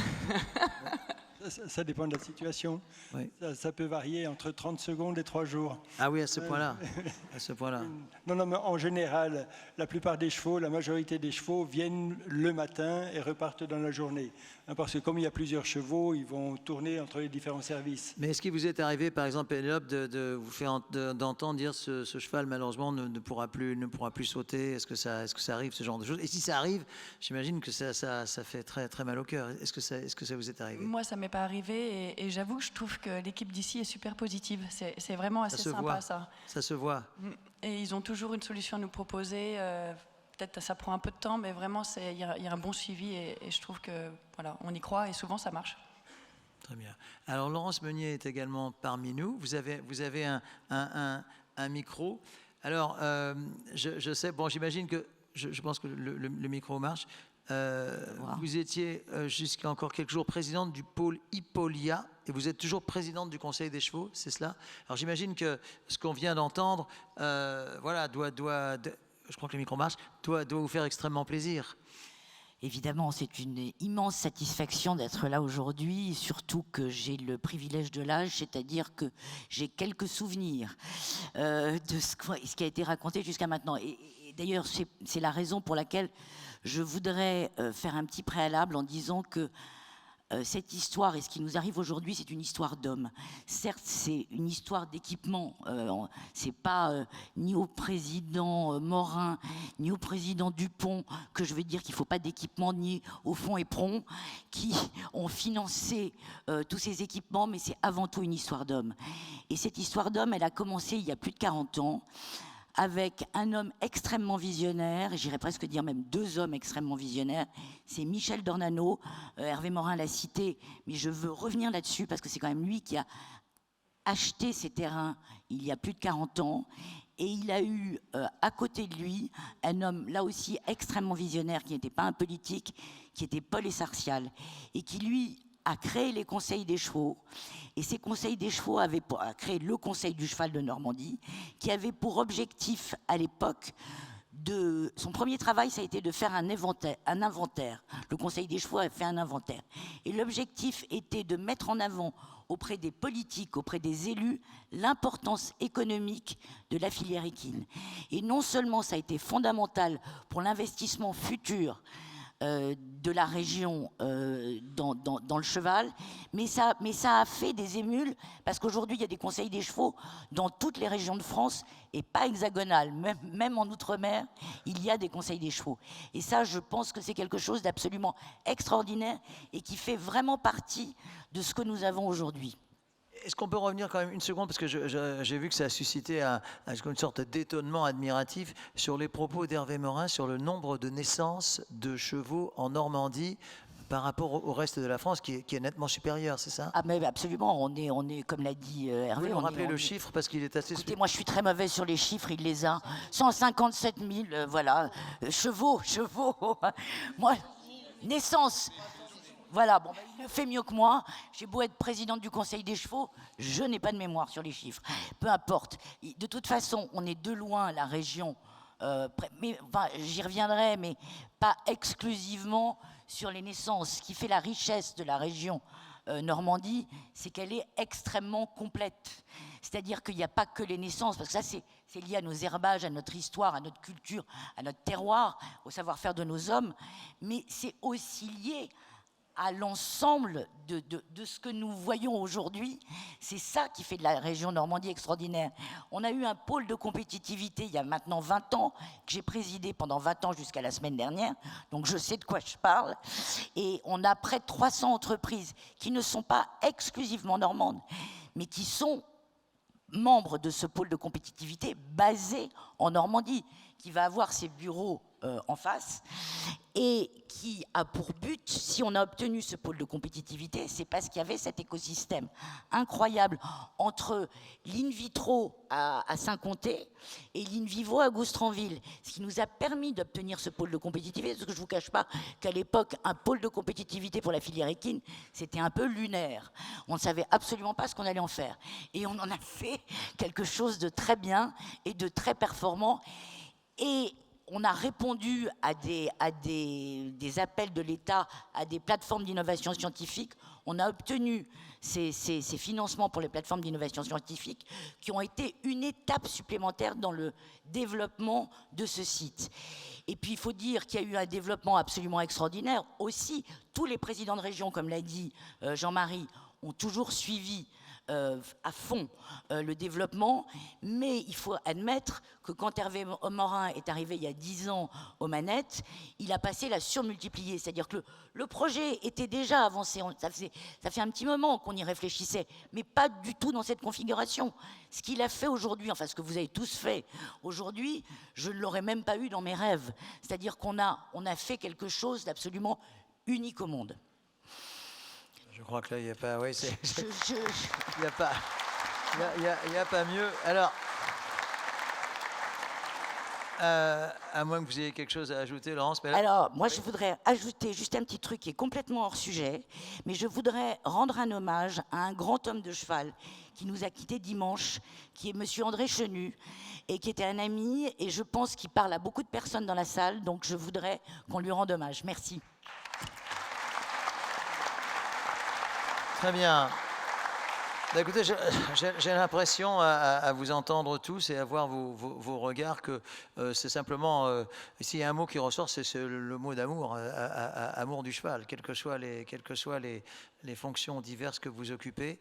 Ça dépend de la situation. Oui. Ça peut varier entre 30 secondes et 3 jours. Ah oui, à ce point-là. À ce point-là. Non, mais en général, la plupart des chevaux, la majorité des chevaux viennent le matin et repartent dans la journée. Parce que comme il y a plusieurs chevaux, ils vont tourner entre les différents services. Mais est-ce qu'il vous est arrivé, par exemple, Pénélope, de vous faire d'entendre dire ce cheval, malheureusement, ne pourra plus sauter? Est-ce que ça arrive, ce genre de choses? Et si ça arrive, j'imagine que ça fait très, très mal au cœur. Est-ce que ça vous est arrivé? Moi, ça m'est pas arrivé et j'avoue que je trouve que l'équipe d'ici est super positive. C'est vraiment assez sympa, ça. Ça se voit. Et ils ont toujours une solution à nous proposer. Peut-être ça prend un peu de temps, mais vraiment, il y a un bon suivi et je trouve que voilà, on y croit et souvent ça marche. Très bien. Alors Laurence Meunier est également parmi nous. Vous avez un micro. Alors je sais, bon, j'imagine que je pense que le micro marche. Vous étiez jusqu'à encore quelques jours présidente du pôle Hippolia et vous êtes toujours présidente du Conseil des chevaux, c'est cela? Alors j'imagine que ce qu'on vient d'entendre, voilà, je crois que le micro marche, doit vous faire extrêmement plaisir. Évidemment, c'est une immense satisfaction d'être là aujourd'hui, surtout que j'ai le privilège de l'âge, c'est-à-dire que j'ai quelques souvenirs de ce qui a été raconté jusqu'à maintenant. Et d'ailleurs, c'est la raison pour laquelle je voudrais faire un petit préalable en disant que cette histoire et ce qui nous arrive aujourd'hui, c'est une histoire d'homme. Certes, c'est une histoire d'équipement. C'est pas ni au président Morin, ni au président Dupont que je veux dire qu'il ne faut pas d'équipement, ni au fonds Éperon, qui ont financé tous ces équipements, mais c'est avant tout une histoire d'homme. Et cette histoire d'homme, elle a commencé il y a plus de 40 ans, avec un homme extrêmement visionnaire, et j'irais presque dire même 2 hommes extrêmement visionnaires, c'est Michel Dornano. Hervé Morin l'a cité, mais je veux revenir là-dessus parce que c'est quand même lui qui a acheté ces terrains il y a plus de 40 ans, et il a eu à côté de lui un homme là aussi extrêmement visionnaire, qui n'était pas un politique, qui était Paul Essartial, et qui lui a créé les conseils des chevaux. Et ces conseils des chevaux a créé le conseil du cheval de Normandie, qui avait pour objectif à l'époque son premier travail, ça a été de faire un inventaire. Le conseil des chevaux a fait un inventaire. Et l'objectif était de mettre en avant auprès des politiques, auprès des élus, l'importance économique de la filière équine. Et non seulement ça a été fondamental pour l'investissement futur de la région dans le cheval, mais ça a fait des émules, parce qu'aujourd'hui il y a des conseils des chevaux dans toutes les régions de France, et pas hexagonales, même en Outre-mer il y a des conseils des chevaux, et ça je pense que c'est quelque chose d'absolument extraordinaire et qui fait vraiment partie de ce que nous avons aujourd'hui. Est-ce qu'on peut revenir quand même une seconde, parce que j'ai vu que ça a suscité une sorte d'étonnement admiratif sur les propos d'Hervé Morin sur le nombre de naissances de chevaux en Normandie par rapport au reste de la France, qui est nettement supérieur, c'est ça? Ah mais absolument, on est comme l'a dit Hervé. Vous rappelez le chiffre, parce qu'il est assez... Écoutez, moi je suis très mauvaise sur les chiffres, il les a. 157 000, voilà, chevaux. Moi, naissance. Voilà, bon, il le fait mieux que moi. J'ai beau être présidente du Conseil des chevaux, je n'ai pas de mémoire sur les chiffres. Peu importe. De toute façon, on est de loin la région. J'y reviendrai, mais pas exclusivement sur les naissances. Ce qui fait la richesse de la région Normandie, c'est qu'elle est extrêmement complète. C'est-à-dire qu'il n'y a pas que les naissances, parce que ça, c'est lié à nos herbages, à notre histoire, à notre culture, à notre terroir, au savoir-faire de nos hommes, mais c'est aussi lié à l'ensemble de ce que nous voyons aujourd'hui. C'est ça qui fait de la région Normandie extraordinaire. On a eu un pôle de compétitivité il y a maintenant 20 ans, que j'ai présidé pendant 20 ans jusqu'à la semaine dernière, donc je sais de quoi je parle, et on a près de 300 entreprises qui ne sont pas exclusivement normandes, mais qui sont membres de ce pôle de compétitivité basé en Normandie, qui va avoir ses bureaux en face, et qui a pour but, si on a obtenu ce pôle de compétitivité, c'est parce qu'il y avait cet écosystème incroyable entre l'in vitro à Saint-Comté et l'in vivo à Goustranville, ce qui nous a permis d'obtenir ce pôle de compétitivité, parce que je ne vous cache pas qu'à l'époque, un pôle de compétitivité pour la filière équine, c'était un peu lunaire. On ne savait absolument pas ce qu'on allait en faire. Et on en a fait quelque chose de très bien et de très performant. Et on a répondu à des appels de l'État, à des plateformes d'innovation scientifique. On a obtenu ces financements pour les plateformes d'innovation scientifique qui ont été une étape supplémentaire dans le développement de ce site. Et puis il faut dire qu'il y a eu un développement absolument extraordinaire. Aussi, tous les présidents de région, comme l'a dit Jean-Marie, ont toujours suivi à fond le développement, mais il faut admettre que quand Hervé Morin est arrivé il y a 10 ans aux manettes, il a passé la surmultiplier, c'est-à-dire que le projet était déjà avancé, ça fait un petit moment qu'on y réfléchissait, mais pas du tout dans cette configuration. Ce qu'il a fait aujourd'hui, enfin ce que vous avez tous fait aujourd'hui, je ne l'aurais même pas eu dans mes rêves, c'est-à-dire qu'on a fait quelque chose d'absolument unique au monde. Je crois que là, il n'y a pas... Oui, il n'y a pas mieux. Alors, à moins que vous ayez quelque chose à ajouter, Laurence. Mais là... Alors, moi, je voudrais ajouter juste un petit truc qui est complètement hors sujet, mais je voudrais rendre un hommage à un grand homme de cheval qui nous a quittés dimanche, qui est monsieur André Chenu, et qui était un ami, et je pense qu'il parle à beaucoup de personnes dans la salle, donc je voudrais qu'on lui rende hommage. Merci. Très bien. Écoutez, j'ai l'impression à vous entendre tous et à voir vos regards que c'est simplement, s'il y a un mot qui ressort, c'est le mot d'amour, amour du cheval, quelles que soient les fonctions diverses que vous occupez.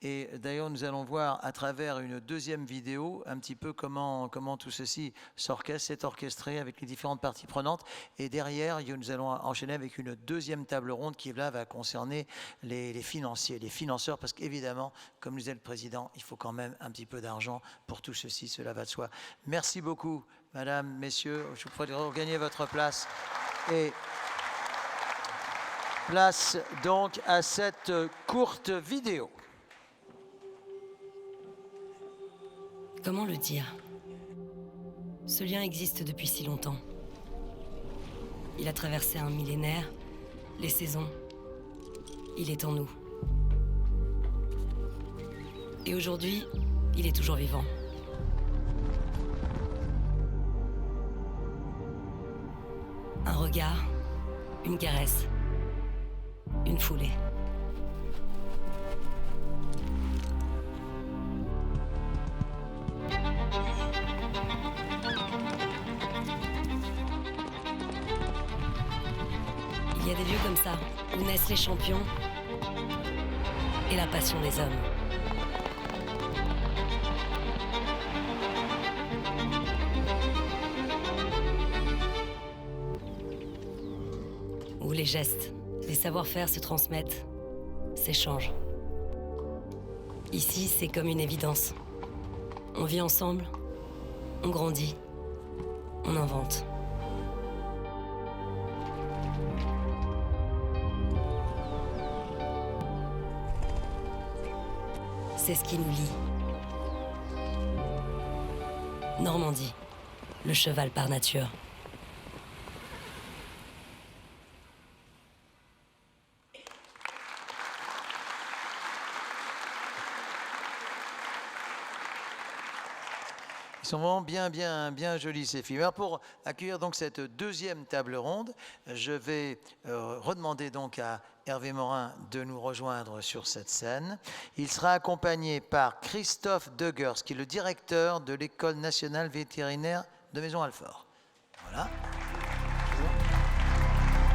Et d'ailleurs, nous allons voir à travers une deuxième vidéo un petit peu comment tout ceci s'orchestre, s'est orchestré avec les différentes parties prenantes. Et derrière, nous allons enchaîner avec une deuxième table ronde qui là va concerner les financiers, les financeurs, parce qu'évidemment, comme nous disait le président, il faut quand même un petit peu d'argent pour tout ceci, cela va de soi. Merci beaucoup, madame, messieurs. Je vous prie de regagner votre place. Et place donc à cette courte vidéo. Comment le dire? Ce lien existe depuis si longtemps. Il a traversé un millénaire, les saisons. Il est en nous. Et aujourd'hui, il est toujours vivant. Un regard, une caresse, une foulée. Il y a des lieux comme ça, où naissent les champions et la passion des hommes. Où les gestes, les savoir-faire se transmettent, s'échangent. Ici, c'est comme une évidence. On vit ensemble, on grandit, on invente. C'est ce qui nous lie. Normandie, le cheval par nature. Ils sont vraiment bien jolis, ces films. Alors pour accueillir donc cette deuxième table ronde, je vais redemander donc à Hervé Morin de nous rejoindre sur cette scène. Il sera accompagné par Christophe Deguers, qui est le directeur de l'École nationale vétérinaire de Maisons-Alfort. Voilà.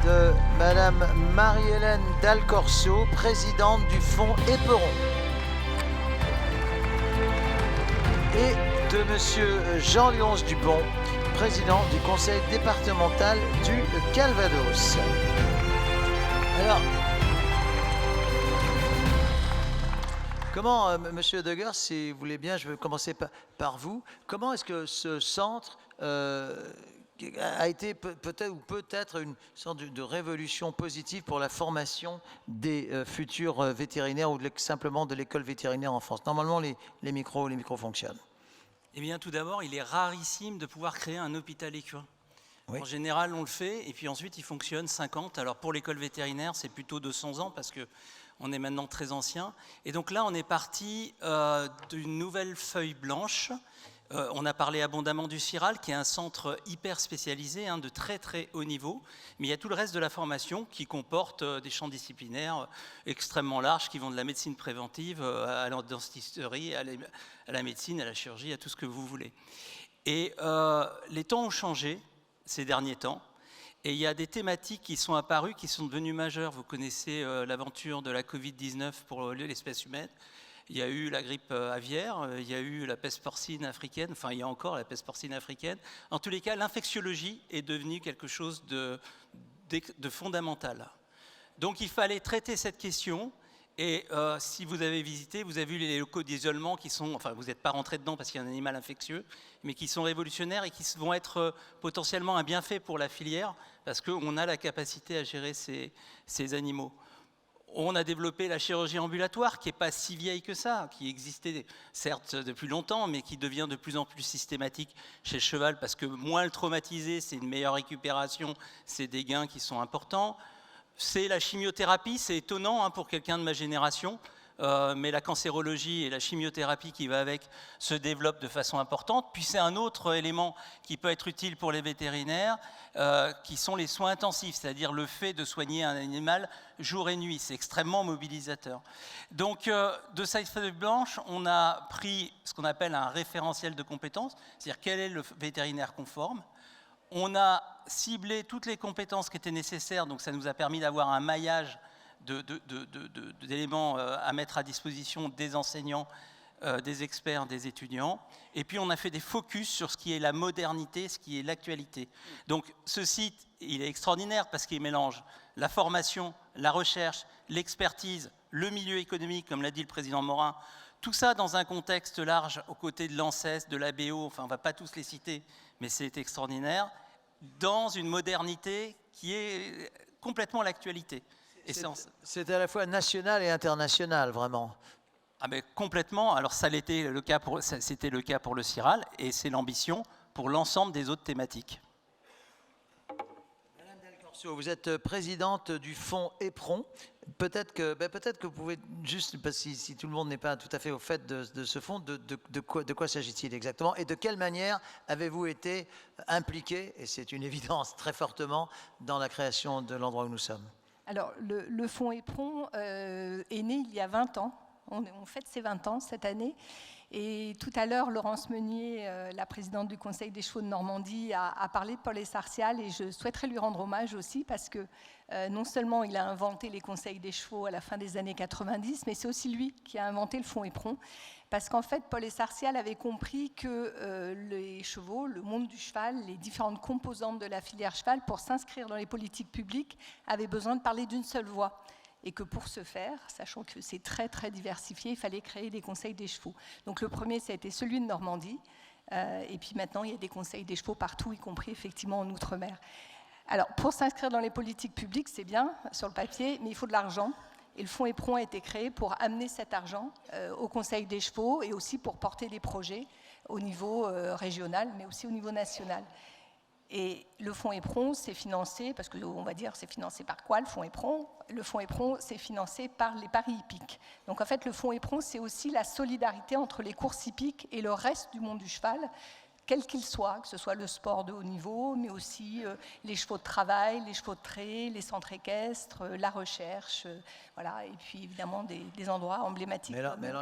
De Madame Marie-Hélène Dalcorso, présidente du Fonds Éperon. Et de Monsieur Jean-Léonce Dupont, président du conseil départemental du Calvados. Alors, comment, Monsieur Deguers, si vous voulez bien, je vais commencer par vous. Comment est-ce que ce centre a été peut-être une sorte de révolution positive pour la formation des futurs vétérinaires ou simplement de l'école vétérinaire en France? Normalement, les micros fonctionnent. Eh bien, tout d'abord, il est rarissime de pouvoir créer un hôpital équin. Oui. En général, on le fait, et puis ensuite, il fonctionne 50. Alors, pour l'école vétérinaire, c'est plutôt 200 ans, parce qu'on est maintenant très ancien. Et donc là, on est parti d'une nouvelle feuille blanche. On a parlé abondamment du CIRAL, qui est un centre hyper spécialisé, de très très haut niveau, mais il y a tout le reste de la formation qui comporte des champs disciplinaires extrêmement larges, qui vont de la médecine préventive à la dentisterie, à la médecine, à la chirurgie, à tout ce que vous voulez. Et les temps ont changé ces derniers temps, et il y a des thématiques qui sont apparues, qui sont devenues majeures. Vous connaissez l'aventure de la Covid-19 pour l'espèce humaine. Il y a eu la grippe aviaire, il y a eu la peste porcine africaine, enfin il y a encore la peste porcine africaine. En tous les cas, l'infectiologie est devenue quelque chose de fondamental. Donc il fallait traiter cette question, et si vous avez visité, vous avez vu les locaux d'isolement qui sont, enfin vous n'êtes pas rentré dedans parce qu'il y a un animal infectieux, mais qui sont révolutionnaires et qui vont être potentiellement un bienfait pour la filière, parce qu'on a la capacité à gérer ces animaux. On a développé la chirurgie ambulatoire, qui n'est pas si vieille que ça, qui existait certes depuis longtemps, mais qui devient de plus en plus systématique chez le cheval, parce que moins le traumatiser, c'est une meilleure récupération, c'est des gains qui sont importants. C'est la chimiothérapie, c'est étonnant pour quelqu'un de ma génération. mais la cancérologie et la chimiothérapie qui va avec se développent de façon importante. Puis c'est un autre élément qui peut être utile pour les vétérinaires, qui sont les soins intensifs, c'est-à-dire le fait de soigner un animal jour et nuit. C'est extrêmement mobilisateur. Donc de cette feuille blanche, on a pris ce qu'on appelle un référentiel de compétences, c'est-à-dire quel est le vétérinaire conforme. On a ciblé toutes les compétences qui étaient nécessaires, donc ça nous a permis d'avoir un maillage d'éléments à mettre à disposition des enseignants, des experts, des étudiants. Et puis on a fait des focus sur ce qui est la modernité, ce qui est l'actualité. Donc ce site, il est extraordinaire parce qu'il mélange la formation, la recherche, l'expertise, le milieu économique, comme l'a dit le président Morin, tout ça dans un contexte large aux côtés de l'ANSES, de l'ABO, enfin on ne va pas tous les citer, mais c'est extraordinaire, dans une modernité qui est complètement l'actualité. C'est à la fois national et international, vraiment. Ah ben, complètement. Alors ça c'était le cas pour le CIRAL et c'est l'ambition pour l'ensemble des autres thématiques. Madame Del Corso, vous êtes présidente du fonds EPRON. Peut-être que vous pouvez juste, parce que si tout le monde n'est pas tout à fait au fait de ce fonds, de quoi s'agit-il exactement et de quelle manière avez-vous été impliqué, et c'est une évidence très fortement, dans la création de l'endroit où nous sommes? Alors, le fonds EPRON est né il y a 20 ans. On fête ses 20 ans cette année. Et tout à l'heure, Laurence Meunier, la présidente du Conseil des chevaux de Normandie, a parlé de Paul Essartial et je souhaiterais lui rendre hommage aussi parce que non seulement il a inventé les conseils des chevaux à la fin des années 90, mais c'est aussi lui qui a inventé le fonds EPRON. Parce qu'en fait, Paul Essartial avait compris que les chevaux, le monde du cheval, les différentes composantes de la filière cheval, pour s'inscrire dans les politiques publiques, avaient besoin de parler d'une seule voix. Et que pour ce faire, sachant que c'est très très diversifié, il fallait créer des conseils des chevaux. Donc le premier, ça a été celui de Normandie. Et puis maintenant, il y a des conseils des chevaux partout, y compris effectivement en Outre-mer. Alors, pour s'inscrire dans les politiques publiques, c'est bien sur le papier, mais il faut de l'argent. Et le fonds EPRON a été créé pour amener cet argent au Conseil des chevaux et aussi pour porter des projets au niveau régional, mais aussi au niveau national. Et le fonds EPRON, c'est financé, parce qu'on va dire, c'est financé par quoi le fonds EPRON? Le fonds EPRON, c'est financé par les paris hippiques. Donc en fait, le fonds EPRON, c'est aussi la solidarité entre les courses hippiques et le reste du monde du cheval, quel qu'il soit, que ce soit le sport de haut niveau, mais aussi les chevaux de travail, les chevaux de trait, les centres équestres, la recherche, voilà, et puis évidemment des endroits emblématiques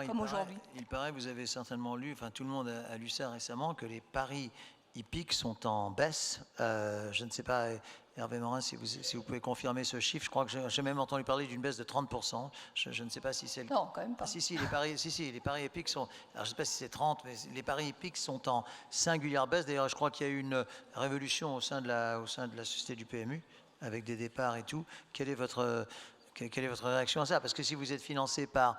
comme aujourd'hui. Il paraît, vous avez certainement lu, enfin tout le monde a lu ça récemment, que les paris hippiques sont en baisse. Je ne sais pas, Hervé Morin, si vous pouvez confirmer ce chiffre. Je crois que j'ai même entendu parler d'une baisse de 30%. Je ne sais pas si c'est le cas. Non, quand même pas. Si, les paris hippiques sont... Alors, je ne sais pas si c'est 30, mais les paris hippiques sont en singulière baisse. D'ailleurs, je crois qu'il y a eu une révolution au sein de la société du PMU, avec des départs et tout. Quelle est votre réaction à ça? Parce que si vous êtes financé par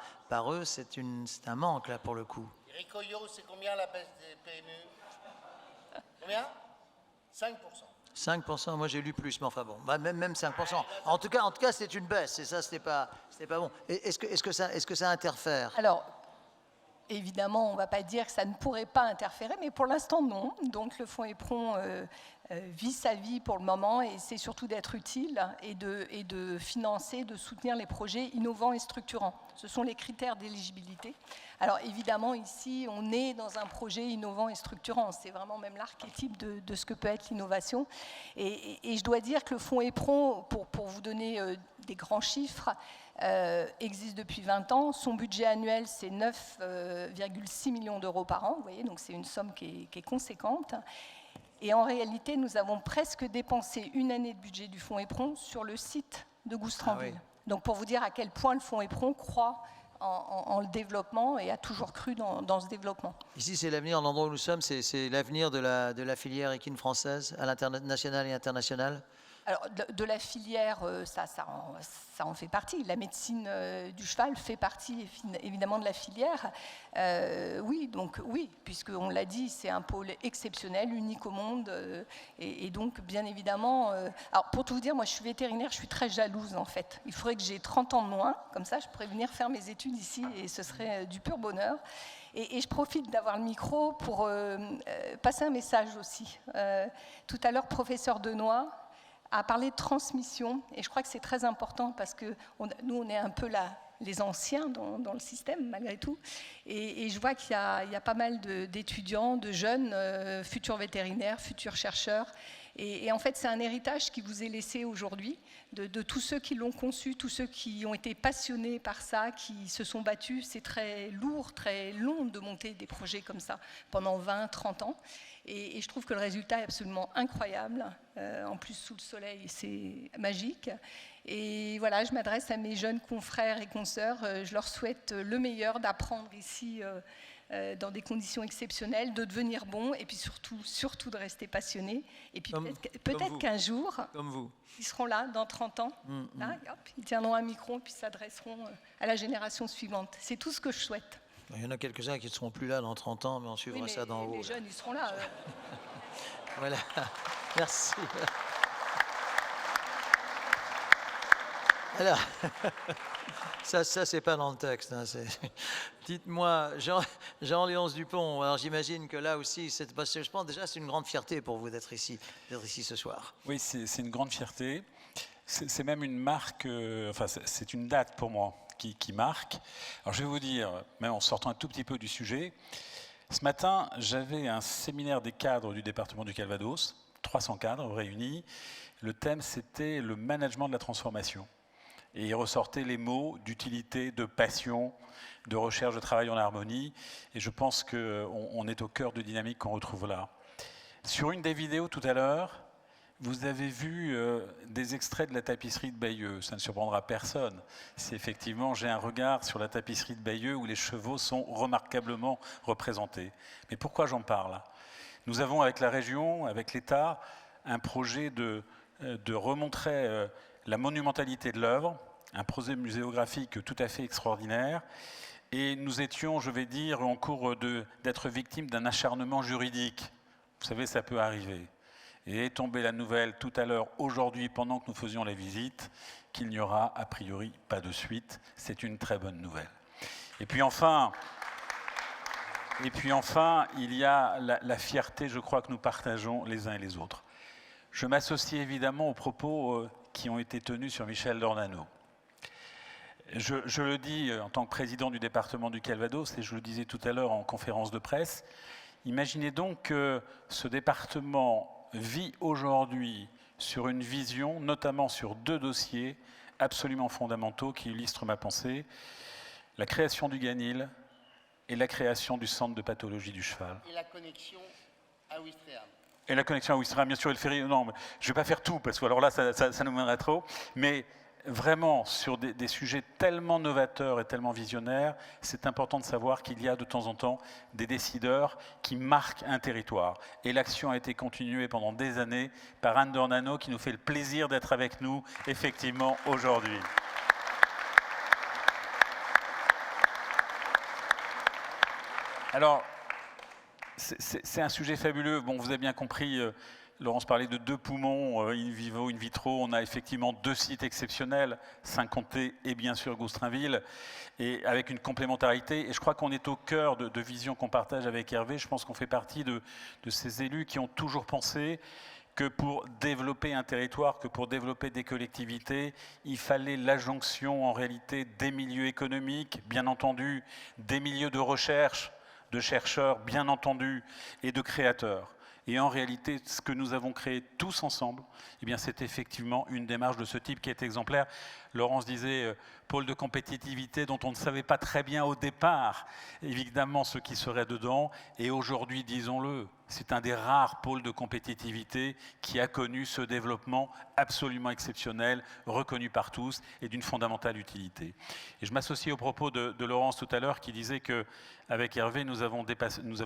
eux, c'est un manque, là, pour le coup. Ricoyo, c'est combien la baisse des PMU? Combien? 5%. 5%, moi j'ai lu plus, mais enfin bon, même 5%. En tout cas c'est une baisse, et ça c'était pas bon. Est-ce que ça interfère? Alors, évidemment, on ne va pas dire que ça ne pourrait pas interférer, mais pour l'instant non. Donc le fonds EPRON vit sa vie pour le moment, et c'est surtout d'être utile et de financer, de soutenir les projets innovants et structurants. Ce sont les critères d'éligibilité. Alors évidemment, ici, on est dans un projet innovant et structurant. C'est vraiment même l'archétype de ce que peut être l'innovation. Et je dois dire que le fonds EPRON, pour vous donner des grands chiffres, existe depuis 20 ans. Son budget annuel, c'est 9,6 millions d'euros par an. Vous voyez, donc c'est une somme qui est conséquente. Et en réalité, nous avons presque dépensé une année de budget du fonds EPRON sur le site de Goustranville. Ah oui. Donc pour vous dire à quel point le fonds EPRON croit en le développement et a toujours cru dans ce développement. Ici, c'est l'avenir, l'endroit où nous sommes, c'est l'avenir de la filière équine française à l'international et international. Alors, de la filière, ça en fait partie. La médecine du cheval fait partie, évidemment, de la filière. Oui, puisqu'on l'a dit, c'est un pôle exceptionnel, unique au monde. Et donc, bien évidemment... alors, pour tout vous dire, moi, je suis vétérinaire, je suis très jalouse, en fait. Il faudrait que j'ai 30 ans de moins. Comme ça, je pourrais venir faire mes études ici et ce serait du pur bonheur. Et je profite d'avoir le micro pour passer un message aussi. Tout à l'heure, professeur Denoy a parlé de transmission, et je crois que c'est très important parce que nous, on est un peu les anciens dans le système, malgré tout. Et je vois qu'il y a pas mal d'étudiants, de jeunes, futurs vétérinaires, futurs chercheurs. Et en fait, c'est un héritage qui vous est laissé aujourd'hui, de tous ceux qui l'ont conçu, tous ceux qui ont été passionnés par ça, qui se sont battus. C'est très lourd, très long de monter des projets comme ça pendant 20, 30 ans. Et je trouve que le résultat est absolument incroyable. En plus, sous le soleil, c'est magique. Et voilà, je m'adresse à mes jeunes confrères et consoeurs. Je leur souhaite le meilleur, d'apprendre ici dans des conditions exceptionnelles, de devenir bons et puis surtout de rester passionnés. Et puis peut-être qu'un jour, ils seront là dans 30 ans. Là, hop, ils tiendront un micro puis s'adresseront à la génération suivante. C'est tout ce que je souhaite. Il y en a quelques-uns qui ne seront plus là dans 30 ans, mais on suivra ça d'en haut. Les jeunes, ils seront là. Voilà, merci. Alors, ça c'est pas dans le texte. Hein, dites-moi, Jean-Léonce Dupont, alors j'imagine que là aussi, je pense déjà c'est une grande fierté pour vous d'être ici ce soir. Oui, c'est une grande fierté. C'est même une marque, enfin c'est une date pour moi qui marque. Alors je vais vous dire, même en sortant un tout petit peu du sujet, ce matin j'avais un séminaire des cadres du département du Calvados, 300 cadres réunis. Le thème c'était le management de la transformation. Et il ressortait les mots d'utilité, de passion, de recherche de travail en harmonie. Et je pense qu'on est au cœur de dynamique qu'on retrouve là. Sur une des vidéos tout à l'heure, vous avez vu des extraits de la tapisserie de Bayeux. Ça ne surprendra personne si effectivement j'ai un regard sur la tapisserie de Bayeux où les chevaux sont remarquablement représentés. Mais pourquoi j'en parle? Nous avons avec la région, avec l'État, un projet de remontrer la monumentalité de l'œuvre, un projet muséographique tout à fait extraordinaire. Et nous étions, je vais dire, en cours d'être victimes d'un acharnement juridique. Vous savez, ça peut arriver. Et est tombée la nouvelle tout à l'heure, aujourd'hui, pendant que nous faisions la visite, qu'il n'y aura a priori pas de suite. C'est une très bonne nouvelle. Et puis enfin, il y a la fierté, je crois, que nous partageons les uns et les autres. Je m'associe évidemment aux propos qui ont été tenus sur Michel Dornano. Je le dis en tant que président du département du Calvados, et je le disais tout à l'heure en conférence de presse, imaginez donc que ce département vit aujourd'hui sur une vision, notamment sur 2 dossiers absolument fondamentaux qui illustrent ma pensée, la création du Ganil et la création du centre de pathologie du cheval. Et la connexion à Ouistreham. Et la connexion à Ouistreham, bien sûr, et le ferry. Non, je ne vais pas faire tout, parce que alors là, ça nous mènerait trop. Mais vraiment, sur des sujets tellement novateurs et tellement visionnaires, c'est important de savoir qu'il y a de temps en temps des décideurs qui marquent un territoire. Et l'action a été continuée pendant des années par Anne Dornano, qui nous fait le plaisir d'être avec nous, effectivement, aujourd'hui. Alors, c'est un sujet fabuleux. Bon, vous avez bien compris, Laurence parlait de 2 poumons, in vivo, in vitro. On a effectivement 2 sites exceptionnels, Saint-Comté et bien sûr Goustrinville, et avec une complémentarité. Et je crois qu'on est au cœur de visions qu'on partage avec Hervé. Je pense qu'on fait partie de ces élus qui ont toujours pensé que pour développer un territoire, que pour développer des collectivités, il fallait la jonction en réalité des milieux économiques, bien entendu, des milieux de recherche, de chercheurs, bien entendu, et de créateurs. Et en réalité, ce que nous avons créé tous ensemble, eh bien, c'est effectivement une démarche de ce type qui est exemplaire. Laurence disait pôle de compétitivité dont on ne savait pas très bien au départ, évidemment, ce qui serait dedans. Et aujourd'hui, disons-le, c'est un des rares pôles de compétitivité qui a connu ce développement absolument exceptionnel, reconnu par tous et d'une fondamentale utilité. Et je m'associe aux propos de Laurence tout à l'heure qui disait qu'avec Hervé, nous avons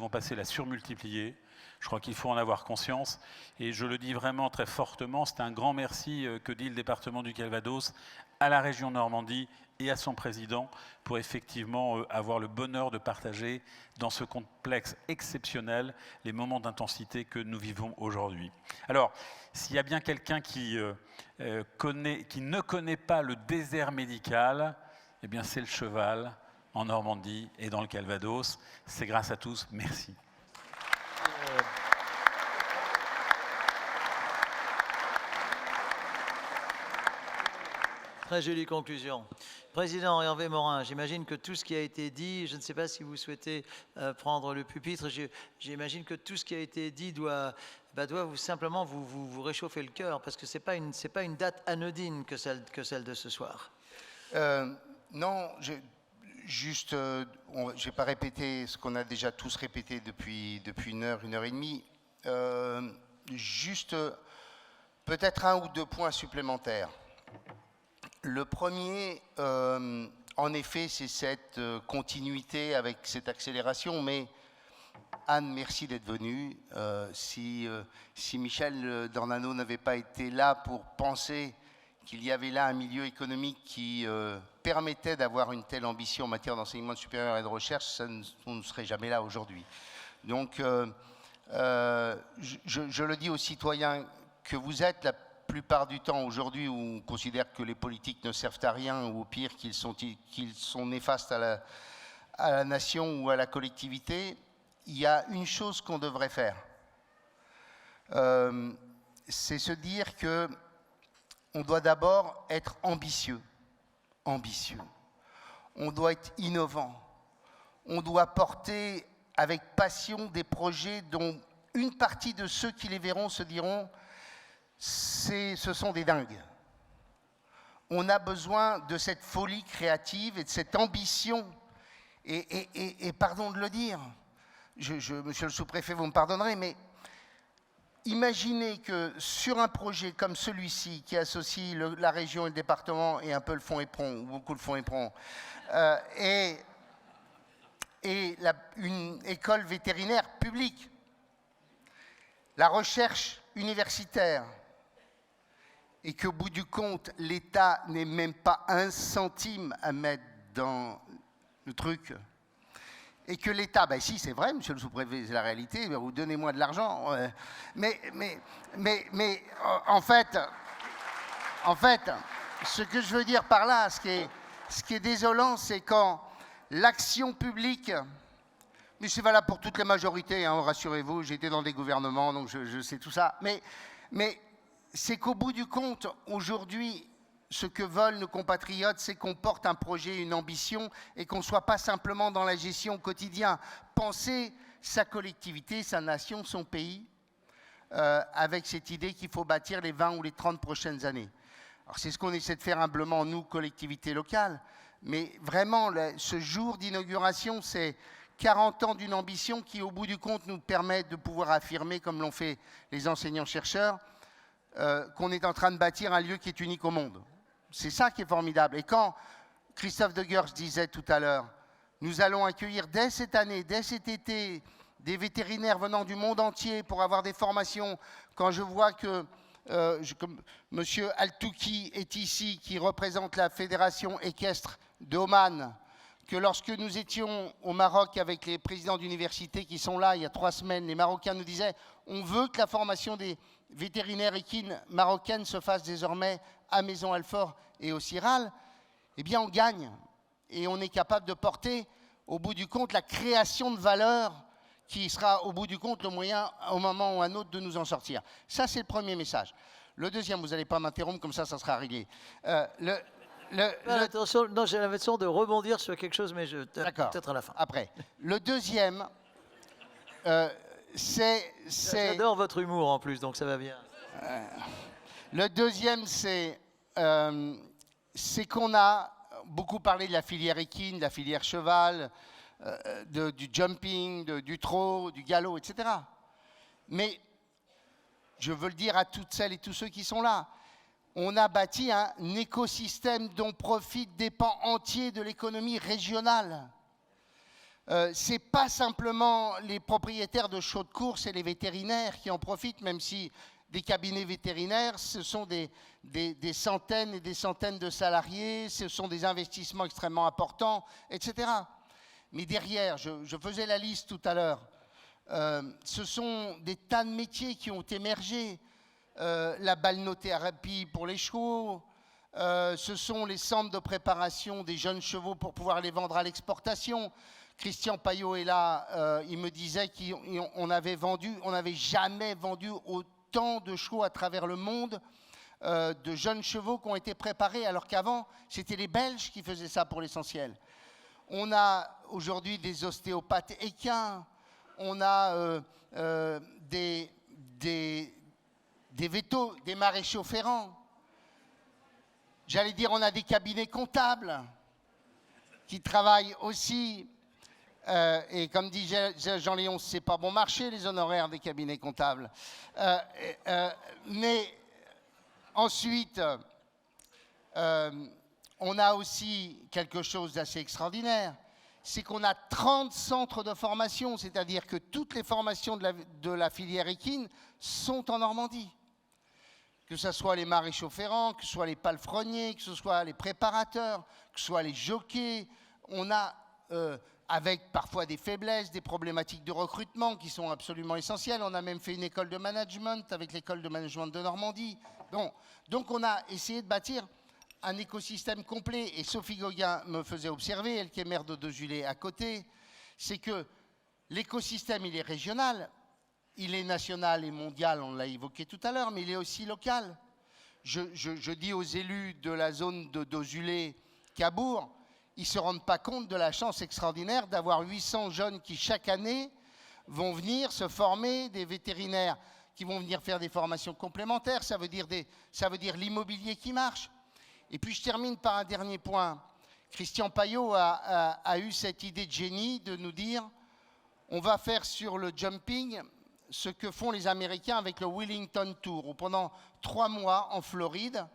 passé la surmultipliée. Je crois qu'il faut en avoir conscience. Et je le dis vraiment très fortement, c'est un grand merci que dit le département du Calvados à la région Normandie et à son président pour effectivement avoir le bonheur de partager dans ce complexe exceptionnel les moments d'intensité que nous vivons aujourd'hui. Alors, s'il y a bien quelqu'un qui ne connaît pas le désert médical, eh bien c'est le cheval en Normandie et dans le Calvados. C'est grâce à tous. Merci. Très jolie conclusion. Président Hervé Morin, j'imagine que tout ce qui a été dit, je ne sais pas si vous souhaitez prendre le pupitre, j'imagine que tout ce qui a été dit doit simplement vous réchauffer le cœur, parce que ce n'est pas une date anodine que celle de ce soir. Non, juste, je ne vais pas répéter ce qu'on a déjà tous répété depuis 1 heure et demie. Juste, peut-être 1 ou 2 points supplémentaires. Le premier, en effet, c'est cette continuité avec cette accélération, mais Anne, merci d'être venue. Si Michel Dornano n'avait pas été là pour penser qu'il y avait là un milieu économique qui permettait d'avoir une telle ambition en matière d'enseignement supérieur et de recherche, on ne serait jamais là aujourd'hui. Donc, je le dis aux citoyens que vous êtes, la plupart du temps aujourd'hui où on considère que les politiques ne servent à rien, ou au pire qu'ils sont néfastes à la nation ou à la collectivité, il y a une chose qu'on devrait faire. C'est se dire que on doit d'abord être ambitieux. On doit être innovant. On doit porter avec passion des projets dont une partie de ceux qui les verront se diront ce sont des dingues. On a besoin de cette folie créative et de cette ambition. Et pardon de le dire, monsieur le sous-préfet, vous me pardonnerez, mais imaginez que sur un projet comme celui-ci, qui associe la région et le département et un peu le fonds Éperon, ou beaucoup le fonds Éperon, et une école vétérinaire publique, la recherche universitaire, et qu'au bout du compte, l'État n'ait même pas 1 centime à mettre dans le truc, et que l'État, ben si, c'est vrai, monsieur le sous-préfet, c'est la réalité, vous donnez-moi de l'argent, mais en fait, ce que je veux dire par là, ce qui est désolant, c'est quand l'action publique, mais c'est valable pour toutes les majorités, hein, rassurez-vous, j'ai été dans des gouvernements, donc je sais tout ça, mais c'est qu'au bout du compte, aujourd'hui, ce que veulent nos compatriotes, c'est qu'on porte un projet, une ambition, et qu'on ne soit pas simplement dans la gestion au quotidien. Penser sa collectivité, sa nation, son pays, avec cette idée qu'il faut bâtir les 20 ou les 30 prochaines années. Alors c'est ce qu'on essaie de faire humblement, nous, collectivités locales, mais vraiment, ce jour d'inauguration, c'est 40 ans d'une ambition qui, au bout du compte, nous permet de pouvoir affirmer, comme l'ont fait les enseignants-chercheurs, qu'on est en train de bâtir un lieu qui est unique au monde. C'est ça qui est formidable. Et quand Christophe de Geers disait tout à l'heure, nous allons accueillir dès cette année, dès cet été, des vétérinaires venant du monde entier pour avoir des formations, quand je vois que M. Altouki est ici, qui représente la fédération équestre de Oman, que lorsque nous étions au Maroc avec les présidents d'université qui sont là il y a 3 semaines, les Marocains nous disaient on veut que la formation des vétérinaires équines marocaines se fasse désormais à Maisons-Alfort et au Ciral, eh bien on gagne et on est capable de porter au bout du compte la création de valeur qui sera au bout du compte le moyen au moment ou à un autre de nous en sortir. Ça c'est le premier message. Le deuxième, vous n'allez pas m'interrompre, comme ça sera réglé. Attention, non, j'ai l'impression de rebondir sur quelque chose, mais peut-être à la fin. Après. Le deuxième, c'est... J'adore votre humour en plus, donc ça va bien. Le deuxième, c'est qu'on a beaucoup parlé de la filière équine, de la filière cheval, du jumping, du trot, du galop, etc. Mais je veux le dire à toutes celles et tous ceux qui sont là, on a bâti un écosystème dont profitent des pans entiers de l'économie régionale. Ce n'est pas simplement les propriétaires de chevaux de course et les vétérinaires qui en profitent, même si des cabinets vétérinaires, ce sont des centaines et des centaines de salariés, ce sont des investissements extrêmement importants, etc. Mais derrière, je faisais la liste tout à l'heure, ce sont des tas de métiers qui ont émergé. La balnéothérapie pour les chevaux, ce sont les centres de préparation des jeunes chevaux pour pouvoir les vendre à l'exportation. Christian Payot est là, il me disait qu'on n'avait jamais vendu autant de chevaux à travers le monde de jeunes chevaux qui ont été préparés, alors qu'avant, c'était les Belges qui faisaient ça pour l'essentiel. On a aujourd'hui des ostéopathes équins, on a des vétos, des maréchaux ferrants. J'allais dire, on a des cabinets comptables qui travaillent aussi. Et comme dit Jean Léon, c'est pas bon marché, les honoraires des cabinets comptables. Mais ensuite, on a aussi quelque chose d'assez extraordinaire, c'est qu'on a 30 centres de formation, c'est-à-dire que toutes les formations de la filière équine sont en Normandie. Que ce soit les maréchaux ferrants, que ce soit les palefreniers, que ce soit les préparateurs, que ce soit les jockeys, on a, avec parfois des faiblesses, des problématiques de recrutement qui sont absolument essentielles. On a même fait une école de management avec l'école de management de Normandie. Bon, donc on a essayé de bâtir un écosystème complet. Et Sophie Gauguin me faisait observer, elle qui est maire de Dozulé à côté, c'est que l'écosystème, il est régional, il est national et mondial, on l'a évoqué tout à l'heure, mais il est aussi local. Je dis aux élus de la zone de Dozulé-Cabourg, ils ne se rendent pas compte de la chance extraordinaire d'avoir 800 jeunes qui, chaque année, vont venir se former, des vétérinaires qui vont venir faire des formations complémentaires. Ça veut dire l'immobilier qui marche. Et puis, je termine par un dernier point. Christian Payot a eu cette idée de génie de nous dire on va faire sur le jumping ce que font les Américains avec le Wellington Tour, où pendant 3 mois, en Floride,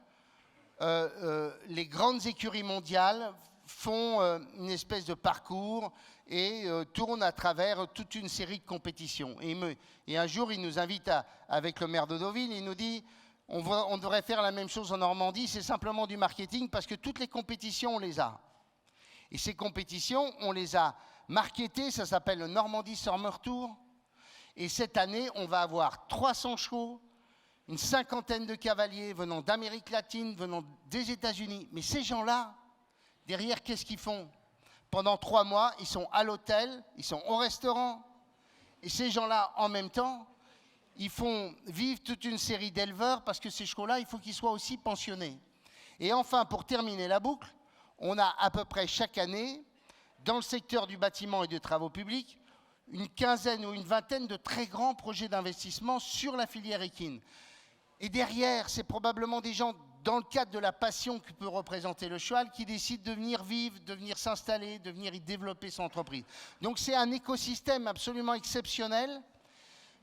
les grandes écuries mondiales font une espèce de parcours et tournent à travers toute une série de compétitions. Et un jour, il nous invite, avec le maire de Deauville, il nous dit on devrait faire la même chose en Normandie, c'est simplement du marketing parce que toutes les compétitions, on les a. Et ces compétitions, on les a marketées, ça s'appelle le Normandie Summer Tour. Et cette année, on va avoir 300 chevaux, une 50aine de cavaliers venant d'Amérique latine, venant des États-Unis. Mais ces gens-là, derrière, qu'est-ce qu'ils font? Pendant 3 mois, ils sont à l'hôtel, ils sont au restaurant. Et ces gens-là, en même temps, ils font vivre toute une série d'éleveurs parce que ces chevaux-là, il faut qu'ils soient aussi pensionnés. Et enfin, pour terminer la boucle, on a à peu près chaque année, dans le secteur du bâtiment et des travaux publics, une quinzaine ou une vingtaine de très grands projets d'investissement sur la filière équine. Et derrière, c'est probablement des gens, dans le cadre de la passion que peut représenter le cheval, qui décident de venir vivre, de venir s'installer, de venir y développer son entreprise. Donc c'est un écosystème absolument exceptionnel,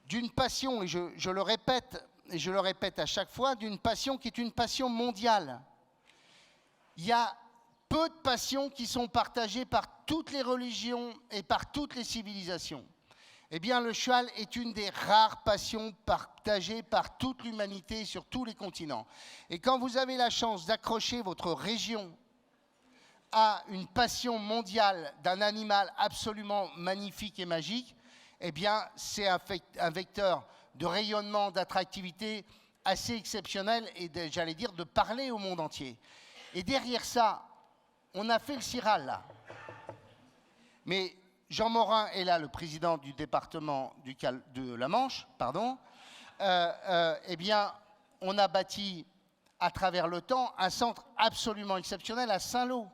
d'une passion, et je le répète, et je le répète à chaque fois, d'une passion qui est une passion mondiale. Il y a peu de passions qui sont partagées par toutes les religions et par toutes les civilisations. Eh bien, le cheval est une des rares passions partagées par toute l'humanité sur tous les continents. Et quand vous avez la chance d'accrocher votre région à une passion mondiale d'un animal absolument magnifique et magique, eh bien, c'est un vecteur de rayonnement, d'attractivité assez exceptionnel et, j'allais dire, de parler au monde entier. Et derrière ça, on a fait le CIRAL, là. Mais Jean Morin est là, le président du département de la Manche, pardon. Eh bien, on a bâti, à travers le temps, un centre absolument exceptionnel à Saint-Lô,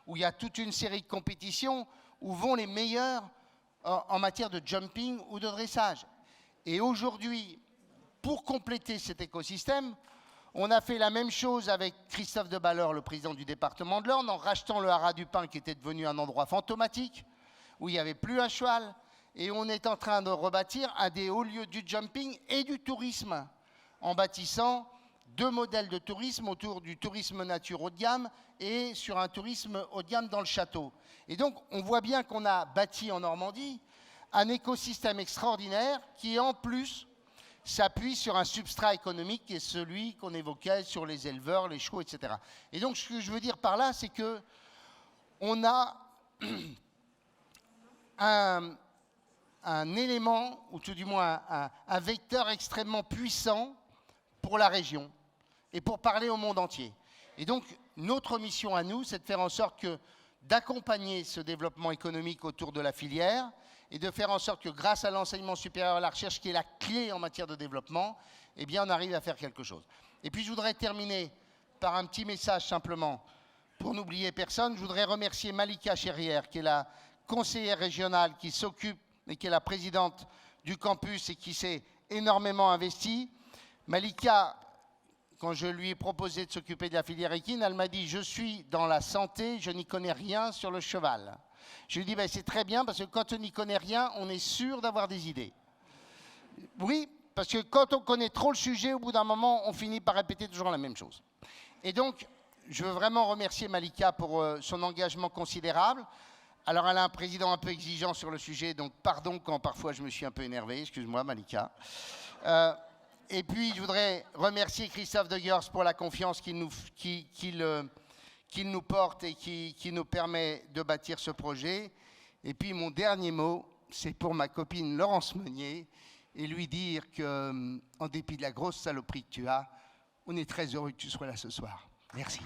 où il y a toute une série de compétitions où vont les meilleurs en matière de jumping ou de dressage. Et aujourd'hui, pour compléter cet écosystème, on a fait la même chose avec Christophe de Balleur, le président du département de l'Orne, en rachetant le Haras du Pin, qui était devenu un endroit fantomatique, où il n'y avait plus un cheval. Et on est en train de rebâtir un des hauts lieux du jumping et du tourisme, en bâtissant 2 modèles de tourisme autour du tourisme nature haut de gamme et sur un tourisme haut de gamme dans le château. Et donc, on voit bien qu'on a bâti en Normandie un écosystème extraordinaire qui, en plus, s'appuie sur un substrat économique qui est celui qu'on évoquait sur les éleveurs, les chevaux, etc. Et donc, ce que je veux dire par là, c'est que on a un élément, ou tout du moins un vecteur extrêmement puissant pour la région et pour parler au monde entier. Et donc, notre mission à nous, c'est de faire en sorte d'accompagner ce développement économique autour de la filière et de faire en sorte que grâce à l'enseignement supérieur et à la recherche, qui est la clé en matière de développement, eh bien, on arrive à faire quelque chose. Et puis je voudrais terminer par un petit message simplement. Pour n'oublier personne, je voudrais remercier Malika Cherrière, qui est la conseillère régionale qui s'occupe et qui est la présidente du campus et qui s'est énormément investie. Malika, quand je lui ai proposé de s'occuper de la filière équine, elle m'a dit « Je suis dans la santé, je n'y connais rien sur le cheval ». Je lui ai dit ben, « C'est très bien, parce que quand on n'y connaît rien, on est sûr d'avoir des idées ». Oui, parce que quand on connaît trop le sujet, au bout d'un moment, on finit par répéter toujours la même chose. Et donc, je veux vraiment remercier Malika pour son engagement considérable. Alors, elle a un président un peu exigeant sur le sujet, donc pardon quand parfois je me suis un peu énervé. Excuse-moi, Malika. Et puis, je voudrais remercier Christophe de Geers pour la confiance qu'il nous porte et qui nous permet de bâtir ce projet. Et puis, mon dernier mot, c'est pour ma copine Laurence Meunier, et lui dire qu'en dépit de la grosse saloperie que tu as, on est très heureux que tu sois là ce soir. Merci.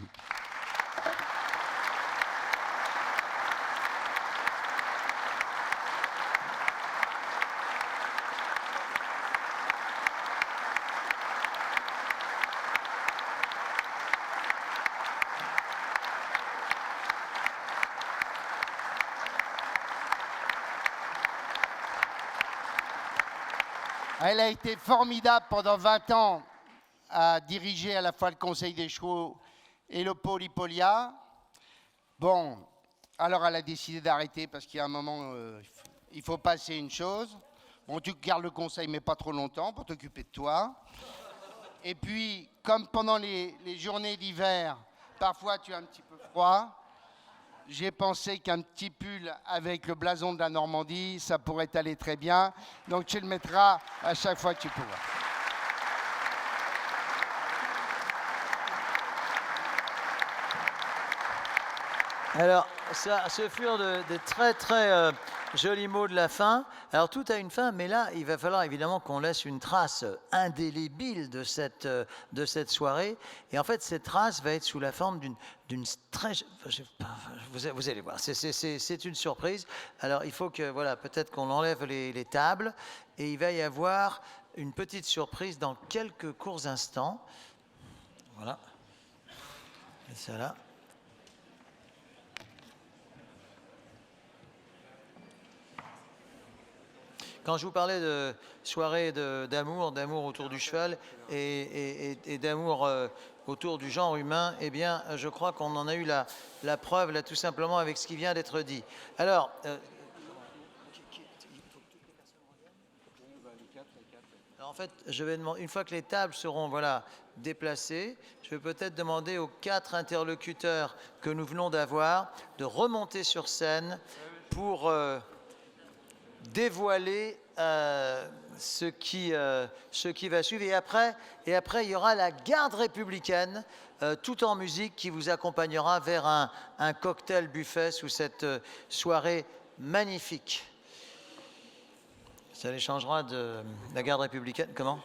Elle a été formidable pendant 20 ans à diriger à la fois le Conseil des chevaux et le pôle Hippolia. Bon, alors elle a décidé d'arrêter parce qu'il y a un moment, il faut passer une chose. Bon, tu gardes le conseil, mais pas trop longtemps pour t'occuper de toi. Et puis, comme pendant les journées d'hiver, parfois tu as un petit peu froid, j'ai pensé qu'un petit pull avec le blason de la Normandie, ça pourrait t'aller très bien. Donc tu le mettras à chaque fois que tu pourras. Alors, ce furent de très très jolis mots de la fin. Alors, tout a une fin, mais là, il va falloir évidemment qu'on laisse une trace indélébile de cette soirée. Et en fait, cette trace va être sous la forme d'une très... Vous allez voir, c'est une surprise. Alors, il faut que, voilà, peut-être qu'on enlève les tables. Et il va y avoir une petite surprise dans quelques courts instants. Voilà. Et ça là. Quand je vous parlais de soirée d'amour autour du cheval et d'amour autour du genre humain, eh bien, je crois qu'on en a eu la preuve, là, tout simplement, avec ce qui vient d'être dit. Alors, en fait, je vais demander, une fois que les tables seront voilà, déplacées, je vais peut-être demander aux 4 interlocuteurs que nous venons d'avoir de remonter sur scène pour... dévoiler ce qui va suivre. Et après, il y aura la garde républicaine, tout en musique, qui vous accompagnera vers un cocktail buffet sous cette soirée magnifique. Ça les changera de la garde républicaine. Comment?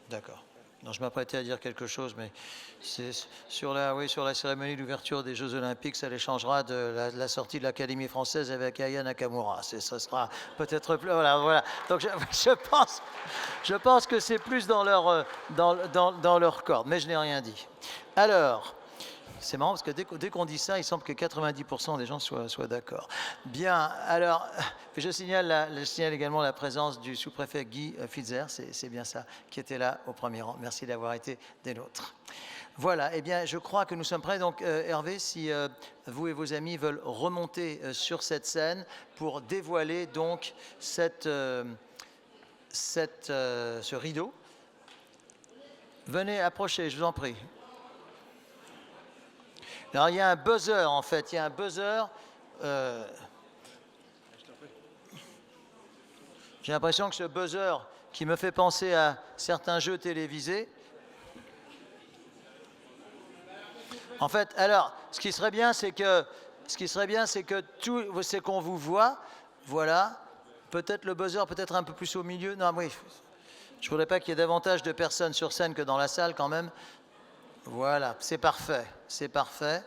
D'accord. Non, je m'apprêtais à dire quelque chose, mais c'est sur la cérémonie d'ouverture des Jeux Olympiques, ça les changera de la sortie de l'Académie française avec Aya Nakamura. Ça sera peut-être plus... Voilà. Donc je pense que c'est plus dans leur corde, mais je n'ai rien dit. Alors, c'est marrant parce que dès qu'on dit ça, il semble que 90% des gens soient d'accord. Bien, alors, je signale également la présence du sous-préfet Guy Fitzer, c'est bien ça, qui était là au premier rang. Merci d'avoir été des nôtres. Voilà, eh bien, je crois que nous sommes prêts. Donc, Hervé, si vous et vos amis veulent remonter sur cette scène pour dévoiler donc ce rideau, venez approcher, je vous en prie. Alors, il y a un buzzer, en fait. Il y a un buzzer. J'ai l'impression que ce buzzer, qui me fait penser à certains jeux télévisés. En fait, alors, ce qui serait bien, c'est que c'est qu'on vous voit. Voilà. Peut-être le buzzer, peut-être un peu plus au milieu. Non, oui. Je ne voudrais pas qu'il y ait davantage de personnes sur scène que dans la salle, quand même. Voilà, c'est parfait, c'est parfait.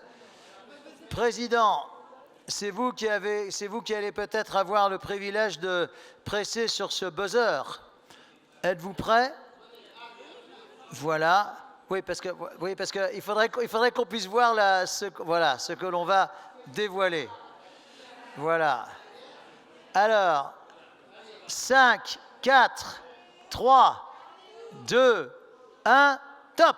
Président, c'est vous qui allez peut-être avoir le privilège de presser sur ce buzzer. Êtes-vous prêt? Voilà. Oui, parce que il faudrait qu'on puisse voir ce que l'on va dévoiler. Voilà. Alors, 5, 4, 3, 2, 1, top!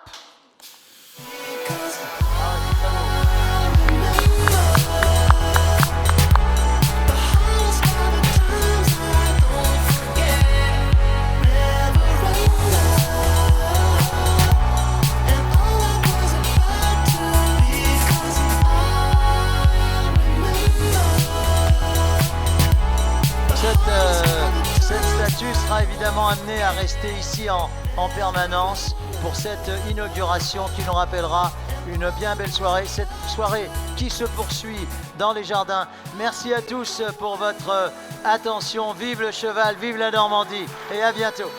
Cette statue sera évidemment amenée à rester ici en permanence pour cette inauguration qui nous rappellera une bien belle soirée, cette soirée qui se poursuit dans les jardins. Merci à tous pour votre attention. Vive le cheval, vive la Normandie et à bientôt.